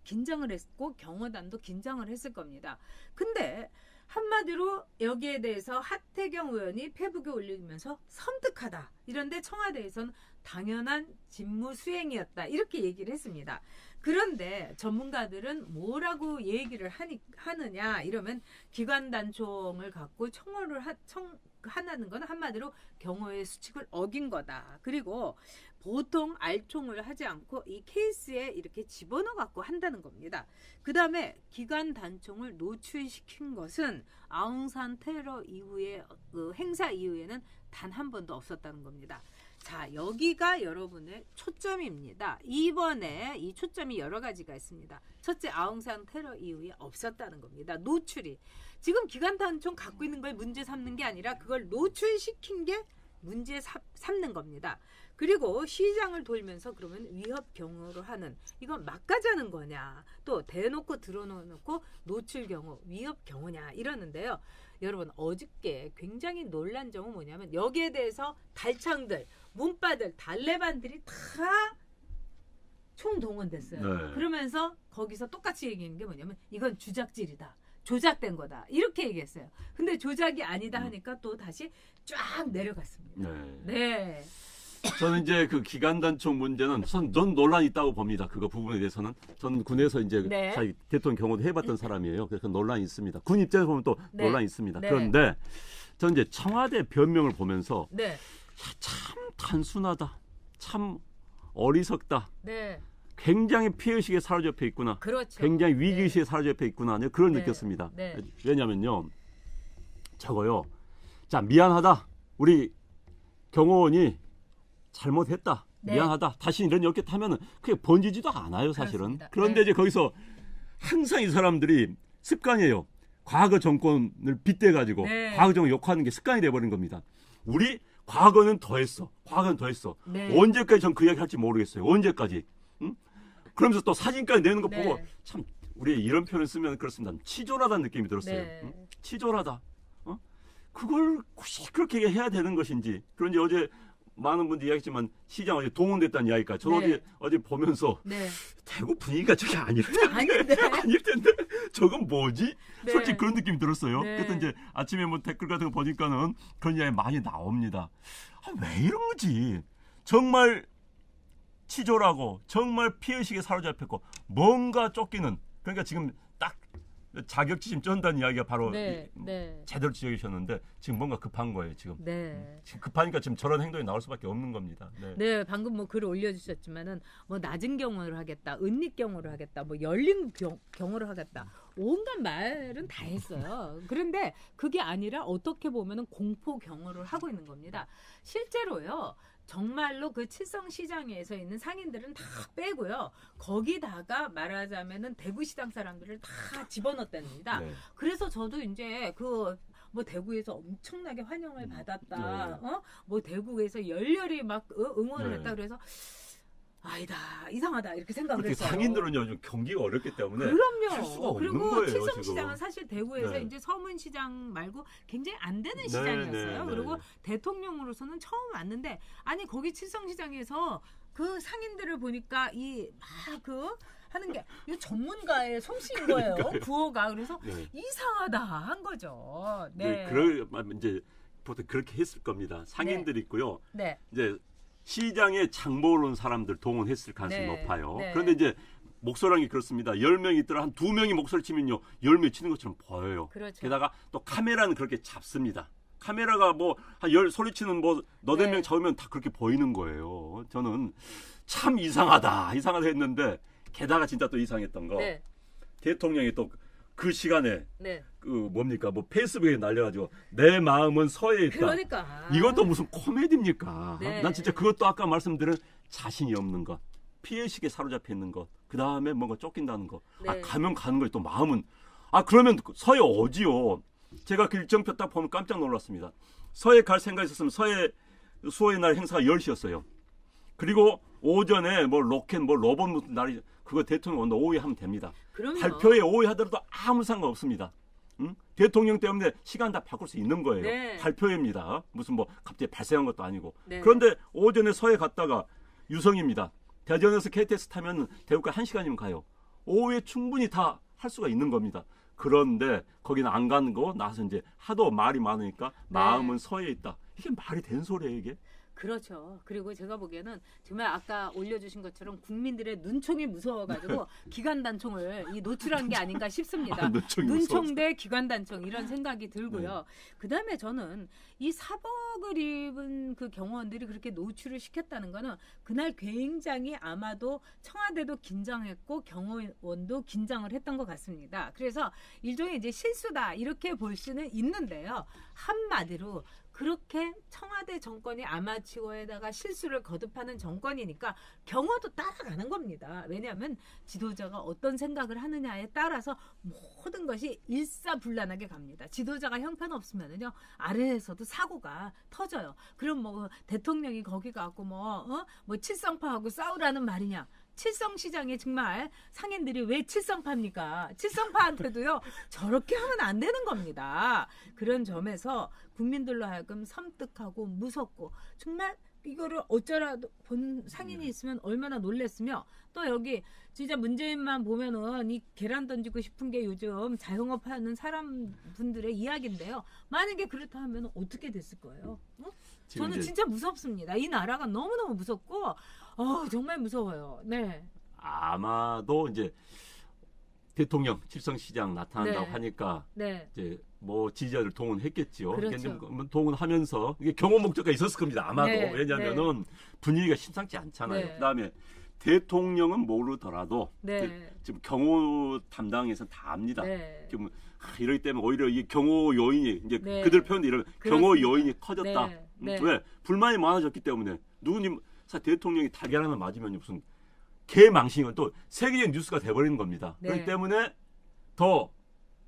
S1: 긴장을 했고 경호단도 긴장을 했을 겁니다. 근데 한마디로 여기에 대해서 하태경 의원이 페북에 올리면서 섬뜩하다. 이런데 청와대에서는 당연한 직무 수행이었다. 이렇게 얘기를 했습니다. 그런데 전문가들은 뭐라고 얘기를 하느냐 이러면 기관 단총을 갖고 청호를 한다는 건 한마디로 경호의 수칙을 어긴 거다. 그리고 보통 알총을 하지 않고 이 케이스에 이렇게 집어넣어 갖고 한다는 겁니다. 그 다음에 기관 단총을 노출시킨 것은 아웅산 테러 이후에 행사 이후에는 단 한 번도 없었다는 겁니다. 자, 여기가 여러분의 초점입니다. 이번에 이 초점이 여러 가지가 있습니다. 첫째, 아웅산 테러 이후에 없었다는 겁니다. 노출이. 지금 기관 단총 갖고 있는 걸 문제 삼는 게 아니라 그걸 노출시킨 게 문제 삼는 겁니다. 그리고 시장을 돌면서 그러면 위협 경호를 하는, 이건 막가자는 거냐, 또 대놓고 드러놓고 노출 경호, 위협 경호냐 이러는데요. 여러분, 어저께 굉장히 놀란 점은 뭐냐면 여기에 대해서 달창들, 문바들, 달래반들이 다 총동원됐어요.
S2: 네.
S1: 그러면서 거기서 똑같이 얘기하는 게 뭐냐면 이건 주작질이다. 조작된 거다. 이렇게 얘기했어요. 근데 조작이 아니다 하니까 또 다시 쫙 내려갔습니다.
S2: 네.
S1: 네.
S2: 저는 이제 그 기간 단총 문제는 전 논란이 있다고 봅니다. 그거 부분에 대해서는 저는 군에서 이제
S1: 네.
S2: 자기 대통령 경호도 해봤던 사람이에요. 그래서 논란이 있습니다. 군 입장에서 보면 또
S1: 네.
S2: 논란이 있습니다.
S1: 네.
S2: 그런데 저는 이제 청와대 변명을 보면서
S1: 네.
S2: 참 단순하다, 참 어리석다,
S1: 네.
S2: 굉장히 피해의식에 사로잡혀 있구나,
S1: 그렇죠.
S2: 굉장히 위기의식에 사로잡혀 있구나, 그걸
S1: 네.
S2: 느꼈습니다.
S1: 네.
S2: 왜냐면요, 저거요, 자 미안하다, 우리 경호원이 잘못했다.
S1: 네.
S2: 미안하다. 다시 이런 일 없겠다 하면은 그게 번지지도 않아요, 사실은.
S1: 그렇습니다.
S2: 그런데
S1: 네.
S2: 이제 거기서 항상 이 사람들이 습관이에요. 과거 정권을 빗대가지고
S1: 네.
S2: 과거 정권 욕하는 게 습관이 돼버린 겁니다. 우리 과거는 더했어. 과거는 더했어.
S1: 네.
S2: 언제까지 전 그 이야기 할지 모르겠어요. 언제까지. 응? 그러면서 또 사진까지 내는 거
S1: 네.
S2: 보고 참 우리 이런 표현을 쓰면 그렇습니다. 치졸하다는 느낌이 들었어요.
S1: 네.
S2: 응? 치졸하다. 그걸 굳이 그렇게 해야 되는 것인지. 그런지 어제 많은 분들이 이야기했지만 시장 어제 동원됐다는 이야기가 저도
S1: 네.
S2: 어제 보면서
S1: 네.
S2: 대구 분위기가 저게 아닐 텐데.
S1: 아닌데.
S2: 아닐 텐데. 저건 뭐지?
S1: 네.
S2: 솔직히 그런 느낌이 들었어요.
S1: 네.
S2: 그래서 이제 아침에 뭐 댓글 같은 거 보니까는 그런 이야기 많이 나옵니다. 왜 이런 거지? 정말 치졸하고 정말 피해의식에 사로잡혔고 뭔가 쫓기는 그러니까 지금 딱 자격지심 쩐다는 이야기가 바로
S1: 네.
S2: 이,
S1: 네.
S2: 제대로 지적해 주셨는데 지금 뭔가 급한 거예요 지금.
S1: 네.
S2: 지금 급하니까 지금 저런 행동이 나올 수밖에 없는 겁니다. 네.
S1: 네, 방금 뭐 글 올려주셨지만은 뭐 낮은 경우를 하겠다, 은닉 경우를 하겠다, 뭐 열린 경우를 하겠다, 온갖 말은 다 했어요. 그런데 그게 아니라 어떻게 보면은 공포 경우를 하고 있는 겁니다. 실제로요. 정말로 그 칠성시장에서 있는 상인들은 다 빼고요. 거기다가 말하자면은 대구시장 사람들을 다 집어넣었답니다.
S2: 네.
S1: 그래서 저도 이제 그 뭐 대구에서 엄청나게 환영을 받았다.
S2: 네.
S1: 뭐 대구에서 열렬히 막 응원을
S2: 네.
S1: 했다. 그래서 아니다 이상하다 이렇게 생각을
S2: 그렇게
S1: 했어요.
S2: 상인들은요 요즘 경기가 어렵기 때문에
S1: 그럼요.
S2: 할 수가 없는
S1: 그리고
S2: 거예요,
S1: 칠성시장은
S2: 지금.
S1: 사실 대구에서
S2: 네.
S1: 이제 서문시장 말고 굉장히 안 되는
S2: 네,
S1: 시장이었어요.
S2: 네,
S1: 그리고
S2: 네.
S1: 대통령으로서는 처음 왔는데 아니 거기 칠성시장에서 그 상인들을 보니까 이 막 그 하는 게 이 전문가의 솜씨인 거예요.
S2: 그러니까요.
S1: 구호가 그래서
S2: 네.
S1: 이상하다 한 거죠. 네.
S2: 그럴 이제 보통 그렇게 했을 겁니다. 상인들 있고요.
S1: 네.
S2: 이제 시장에 장보러 온 사람들 동원했을 가능성이
S1: 네.
S2: 높아요.
S1: 네.
S2: 그런데 이제 목소리라는 게 그렇습니다. 10명이 있더라 한 2명이 목소리 치면요. 10명이 치는 것처럼 보여요.
S1: 그렇죠.
S2: 게다가 또 카메라는 그렇게 잡습니다. 카메라가 뭐 한 소리치는 뭐 너댓
S1: 네.
S2: 명 잡으면 다 그렇게 보이는 거예요. 저는 참 이상하다 했는데 게다가 진짜 또 이상했던 거
S1: 네.
S2: 대통령이 또 그 시간에
S1: 네.
S2: 그 뭡니까 뭐 페이스북에 날려가지고 내 마음은 서해에 있다.
S1: 그러니까
S2: 이것도 무슨 코미디입니까?
S1: 네.
S2: 난 진짜 그것도 아까 말씀드린 자신이 없는 것, 피해의식에 사로잡혀 있는 것, 그 다음에 뭔가 쫓긴다는 것.
S1: 네.
S2: 가면 가는 거예요. 또 마음은 그러면 서해 어디요? 제가 그 일정표 딱 보면 깜짝 놀랐습니다. 서해 갈 생각이 있었으면 서해 수호의 날 행사가 10시였어요. 그리고 오전에 뭐 로켓 뭐 로봇 무슨 날이 그거 대통령 온다 오후에 하면 됩니다.
S1: 그럼요.
S2: 발표에 오후에 하더라도 아무 상관 없습니다. 응? 대통령 때문에 시간 다 바꿀 수 있는 거예요.
S1: 네.
S2: 발표입니다. 무슨 뭐 갑자기 발생한 것도 아니고.
S1: 네.
S2: 그런데 오전에 서해 갔다가 유성입니다. 대전에서 KTX 타면 대구까지 1시간이면 가요. 오후에 충분히 다 할 수가 있는 겁니다. 그런데 거기는 안 가는 거 나서 이제 하도 말이 많으니까 마음은 서해에 있다. 이게 말이 된 소리예요, 이게?
S1: 그렇죠. 그리고 제가 보기에는 정말 아까 올려주신 것처럼 국민들의 눈총이 무서워가지고 기관단총을 노출한 게 아닌가 싶습니다.
S2: 눈총이
S1: 눈총 대 기관단총 이런 생각이 들고요. 그다음에 저는 이 사복을 입은 그 경호원들이 그렇게 노출을 시켰다는 거는 그날 굉장히 아마도 청와대도 긴장했고 경호원도 긴장을 했던 것 같습니다. 그래서 일종의 이제 실수다 이렇게 볼 수는 있는데요. 한마디로 그렇게 청와대 정권이 아마추어에다가 실수를 거듭하는 정권이니까 경호도 따라가는 겁니다. 왜냐하면 지도자가 어떤 생각을 하느냐에 따라서 모든 것이 일사불란하게 갑니다. 지도자가 형편없으면은요 아래에서도 사고가 터져요. 그럼 뭐 대통령이 거기 가고 뭐 칠성파하고 싸우라는 말이냐? 칠성시장에 정말 상인들이 왜 칠성파입니까? 칠성파한테도요 저렇게 하면 안 되는 겁니다. 그런 점에서 국민들로 하여금 섬뜩하고 무섭고 정말 이거를 어쩌라도 본 상인이 있으면 얼마나 놀랬으며 또 여기 진짜 문재인만 보면은 이 계란 던지고 싶은 게 요즘 자영업하는 사람분들의 이야기인데요. 만약에 그렇다 하면 어떻게 됐을 거예요? 저는 진짜 무섭습니다. 이 나라가 너무너무 무섭고 정말 무서워요. 네.
S2: 아마도 이제 대통령 칠성시장 나타난다고
S1: 네.
S2: 하니까
S1: 네.
S2: 이제 뭐 지지자들 동원했겠죠.
S1: 그렇죠.
S2: 동원하면서 이게 경호 목적가 있었을 겁니다. 아마도
S1: 네.
S2: 왜냐하면은 분위기가 심상치 않잖아요.
S1: 네.
S2: 그다음에 대통령은 모르더라도
S1: 네.
S2: 지금 경호 담당에서는 다 압니다.
S1: 네.
S2: 지금 이러기 때문에 오히려 이 경호 요인이 이제
S1: 네.
S2: 그들 표현도 이런 경호
S1: 그렇습니다.
S2: 요인이 커졌다.
S1: 네. 네.
S2: 왜 불만이 많아졌기 때문에 누구님 대통령이 달걀 하나 맞으면 무슨 개망신이고 또 세계적 뉴스가 돼버리는 겁니다.
S1: 네.
S2: 그렇기 때문에 더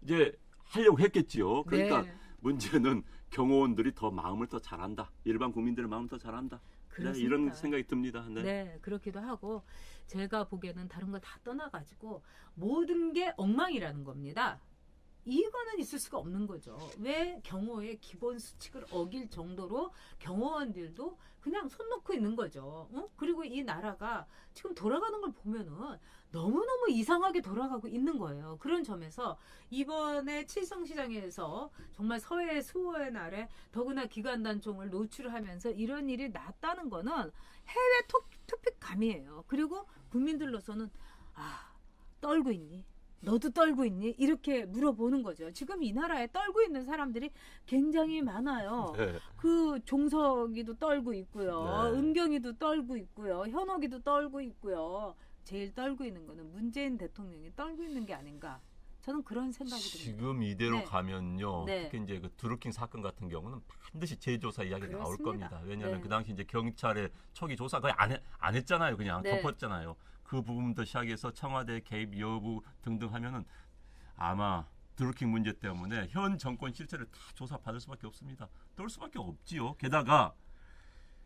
S2: 이제 하려고 했겠지요. 그러니까
S1: 네.
S2: 문제는 경호원들이 더 마음을 더 잘한다. 일반 국민들의 마음을 더 잘한다.
S1: 그렇습니까?
S2: 이런 생각이 듭니다. 네.
S1: 네, 그렇기도 하고 제가 보기에는 다른 거 다 떠나가지고 모든 게 엉망이라는 겁니다. 이거는 있을 수가 없는 거죠. 왜 경호의 기본 수칙을 어길 정도로 경호원들도 그냥 손 놓고 있는 거죠. 그리고 이 나라가 지금 돌아가는 걸 보면은 너무너무 이상하게 돌아가고 있는 거예요. 그런 점에서 이번에 칠성시장에서 정말 서해 수호의 날에 더구나 기관단총을 노출하면서 이런 일이 났다는 거는 해외 토픽감이에요. 그리고 국민들로서는 떨고 있니? 너도 떨고 있니? 이렇게 물어보는 거죠. 지금 이 나라에 떨고 있는 사람들이 굉장히 많아요.
S2: 네.
S1: 그 종석이도 떨고 있고요.
S2: 네.
S1: 은경이도 떨고 있고요. 현옥이도 떨고 있고요. 제일 떨고 있는 거는 문재인 대통령이 떨고 있는 게 아닌가. 저는 그런 생각이 듭니다.
S2: 지금 이대로
S1: 네.
S2: 가면요.
S1: 네.
S2: 특히 이제 그 드루킹 사건 같은 경우는 반드시 재조사 이야기 나올
S1: 그렇습니다.
S2: 겁니다. 왜냐하면
S1: 네.
S2: 그 당시 이제 경찰의 초기 조사 거의 안 했잖아요. 그냥
S1: 네.
S2: 덮었잖아요. 그 부분부터 시작해서 청와대 개입 여부 등등 하면은 아마 드루킹 문제 때문에 현 정권 실체를 다 조사받을 수밖에 없습니다. 떨 수밖에 없지요. 게다가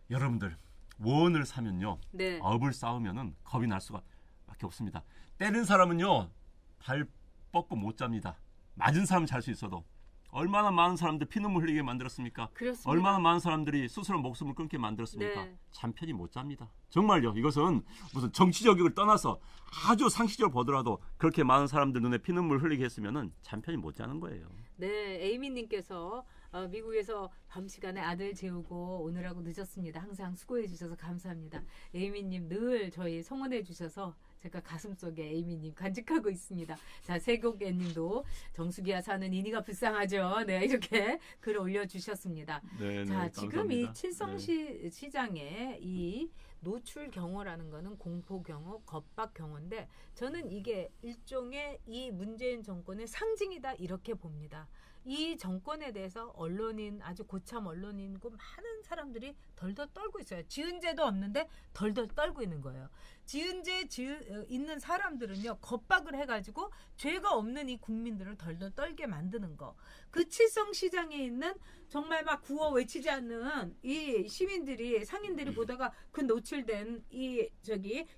S2: 여러분들 원을 사면요.
S1: 네.
S2: 업을 쌓으면은 겁이 날 수밖에 없습니다. 때린 사람은요. 발 뻗고 못 잡니다. 맞은 사람 잘 수 있어도 얼마나 많은 사람들 피눈물 흘리게 만들었습니까?
S1: 그렇습니다.
S2: 얼마나 많은 사람들이 스스로 목숨을 끊게 만들었습니까?
S1: 네.
S2: 잠편이 못 잡니다. 정말요. 이것은 무슨 정치적을 떠나서 아주 상식적으로 보더라도 그렇게 많은 사람들 눈에 피눈물 흘리게 했으면은 잠편이 못 자는 거예요.
S1: 네, 에이미님께서 미국에서 밤 시간에 아들 재우고 오느라고 늦었습니다. 항상 수고해 주셔서 감사합니다. 에이미님 늘 저희 성원해 주셔서 제가 가슴속에 에이미님 간직하고 있습니다. 자, 세곡애님도 정수기야 사는 이니가 불쌍하죠. 네, 이렇게 글 올려주셨습니다.
S2: 네,
S1: 자,
S2: 네,
S1: 지금
S2: 감사합니다.
S1: 이 칠성시장의 이 노출 경호라는 거는 공포 경호, 겁박 경호인데 저는 이게 일종의 이 문재인 정권의 상징이다 이렇게 봅니다. 이 정권에 대해서 언론인 아주 고참 언론인고 많은 사람들이 덜덜 떨고 있어요. 지은 죄도 없는데 덜덜 떨고 있는 거예요. 지은 죄 있는 사람들은요 겁박을 해가지고 죄가 없는 이 국민들을 덜덜 떨게 만드는 거. 그 칠성시장에 있는 정말 막 구호 외치지 않는 이 시민들이 상인들이 보다가 그 노출된 이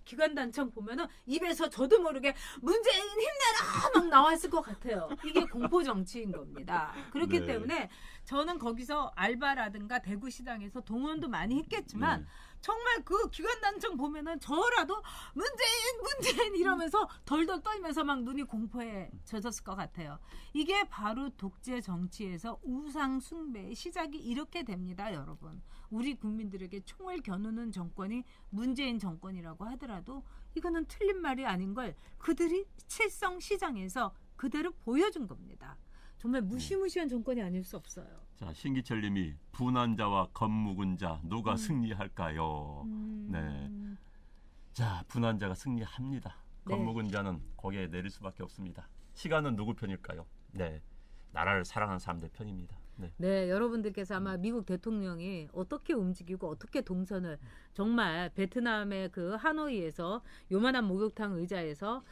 S1: 기관단청 보면은 입에서 저도 모르게 문재인 힘내라 막 나왔을 것 같아요. 이게 공포 정치인 겁니다. 그렇기
S2: 네.
S1: 때문에 저는 거기서 알바라든가 대구시장에서 동원도 많이 했겠지만
S2: 네.
S1: 정말 그 기관단청 보면은 저라도 문재인 이러면서 덜덜 떨면서 막 눈이 공포에 젖었을 것 같아요. 이게 바로 독재 정치에서 우상 숭배의 시작이 이렇게 됩니다, 여러분. 우리 국민들에게 총을 겨누는 정권이 문재인 정권이라고 하더라도 이거는 틀린 말이 아닌 걸 그들이 칠성시장에서 그대로 보여준 겁니다. 정말 무시무시한 정권이 아닐 수 없어요.
S2: 자, 신기철 님이 분한 자와 겁묵은 자 누가 승리할까요? 네. 자, 분한 자가 승리합니다.
S1: 네.
S2: 겁묵은 자는 거기에 내릴 수밖에 없습니다. 시간은 누구 편일까요? 네. 나라를 사랑하는 사람들 편입니다. 네.
S1: 네, 여러분들께서 아마 미국 대통령이 어떻게 움직이고 어떻게 동선을 정말 베트남의 그 하노이에서 요만한 목욕탕 의자에서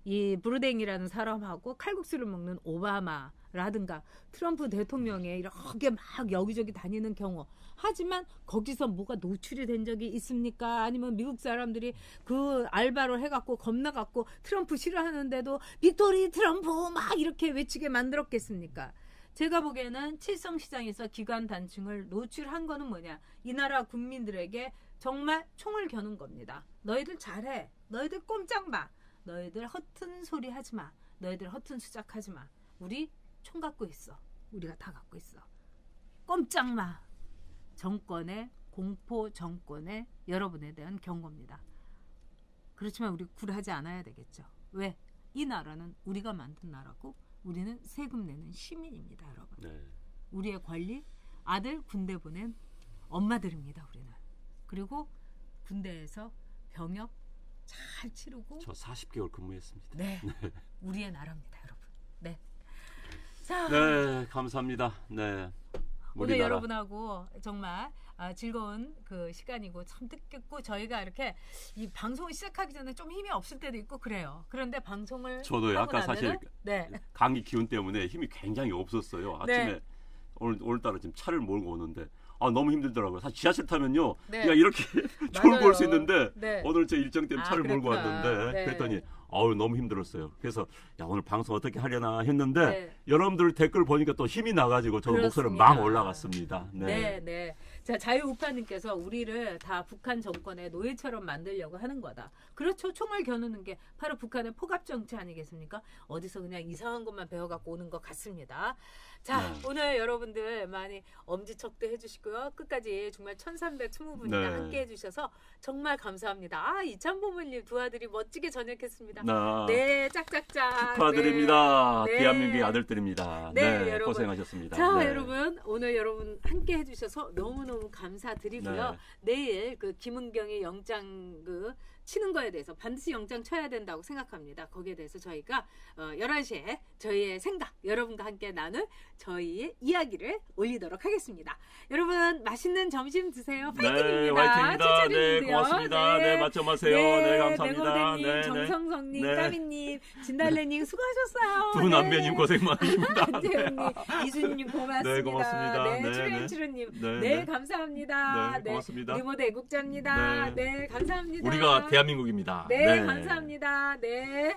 S1: 이 브루댕이라는 사람하고 칼국수를 먹는 오바마라든가 트럼프 대통령의 이렇게 막 여기저기 다니는 경우. 하지만 거기서 뭐가 노출이 된 적이 있습니까? 아니면 미국 사람들이 그 알바로 해갖고 겁나갖고 트럼프 싫어하는데도 빅토리 트럼프 막 이렇게 외치게 만들었겠습니까? 제가 보기에는 칠성시장에서 기관단층을 노출한 거는 뭐냐? 이 나라 국민들에게 정말 총을 겨눈 겁니다. 너희들 잘해. 너희들 꼼짝 마. 너희들 허튼 소리 하지 마. 너희들 허튼 수작하지 마. 우리 총 갖고 있어. 우리가 다 갖고 있어. 꼼짝 마. 정권의 공포 정권의 여러분에 대한 경고입니다. 그렇지만 우리 굴하지 않아야 되겠죠. 왜? 이 나라는 우리가 만든 나라고 우리는 세금 내는 시민입니다, 여러분.
S2: 네.
S1: 우리의 권리, 아들 군대 보낸 엄마들입니다, 우리는. 그리고 군대에서 병역 잘 치르고
S2: 저 40개월 근무했습니다.
S1: 네. 우리의 나라입니다, 여러분. 네. 자,
S2: 네, 감사합니다. 네.
S1: 오늘
S2: 우리나라.
S1: 여러분하고 정말 즐거운 그 시간이고 참 뜻깊고 저희가 이렇게 이 방송을 시작하기 전에 좀 힘이 없을 때도 있고 그래요. 그런데 방송을
S2: 저도요.
S1: 하고
S2: 아까 사실
S1: 나면은 네.
S2: 감기 기운 때문에 힘이 굉장히 없었어요. 아침에
S1: 네.
S2: 오늘따라 지금 차를 몰고 오는데 너무 힘들더라고요. 사실 지하철 타면요,
S1: 네.
S2: 그냥 이렇게 저울 볼 수 있는데
S1: 네.
S2: 오늘 제 일정 때문에 차를 몰고
S1: 그렇구나.
S2: 왔는데
S1: 네.
S2: 그랬더니 너무 힘들었어요. 그래서 야, 오늘 방송 어떻게 하려나 했는데
S1: 네.
S2: 여러분들 댓글 보니까 또 힘이 나가지고 저도 목소리가
S1: 그렇습니다.
S2: 막 올라갔습니다.
S1: 네, 네. 자, 자유우파님께서 우리를 다 북한 정권의 노예처럼 만들려고 하는 거다. 그렇죠. 총을 겨누는 게 바로 북한의 포갑 정치 아니겠습니까? 어디서 그냥 이상한 것만 배워갖고 오는 것 같습니다. 자,
S2: 네.
S1: 오늘 여러분들 많이 엄지척도 해주시고요. 끝까지 정말 1320분이나
S2: 네.
S1: 함께 해주셔서 정말 감사합니다. 이찬보물님 두 아들이 멋지게 전역했습니다.
S2: 네.
S1: 네, 짝짝짝.
S2: 축하드립니다.
S1: 네.
S2: 대한민국의 아들들입니다.
S1: 네, 여러분.
S2: 고생하셨습니다.
S1: 자,
S2: 네.
S1: 여러분 오늘 여러분 함께 해주셔서 너무너무 감사드리고요. 내일 그 김은경의 영장 치는 거에 대해서 반드시 영장 쳐야 된다고 생각합니다. 거기에 대해서 저희가 11시에 저희의 생각 여러분과 함께 나눌 저희의 이야기를 올리도록 하겠습니다. 여러분 맛있는 점심 드세요. 파이팅입니다.
S2: 네, 화이팅입니다. 네, 고맙습니다. 네, 맞점하세요. 네, 감사합니다.
S1: 맹호대님,
S2: 네, 네.
S1: 정성성님,
S2: 네.
S1: 까미님, 진달래님 수고하셨어요.
S2: 두 남매님 고생 많으십니다.
S1: 안재훈님, 이수님 고맙습니다.
S2: 네, 고맙습니다.
S1: 네,
S2: 네,
S1: 추현치루님,
S2: 네,
S1: 네,
S2: 네.
S1: 감사합니다.
S2: 네, 고맙습니다.
S1: 우리 모두 애국자입니다.
S2: 네.
S1: 네, 감사합니다.
S2: 우리가 대한민국입니다.
S1: 네, 감사합니다. 네.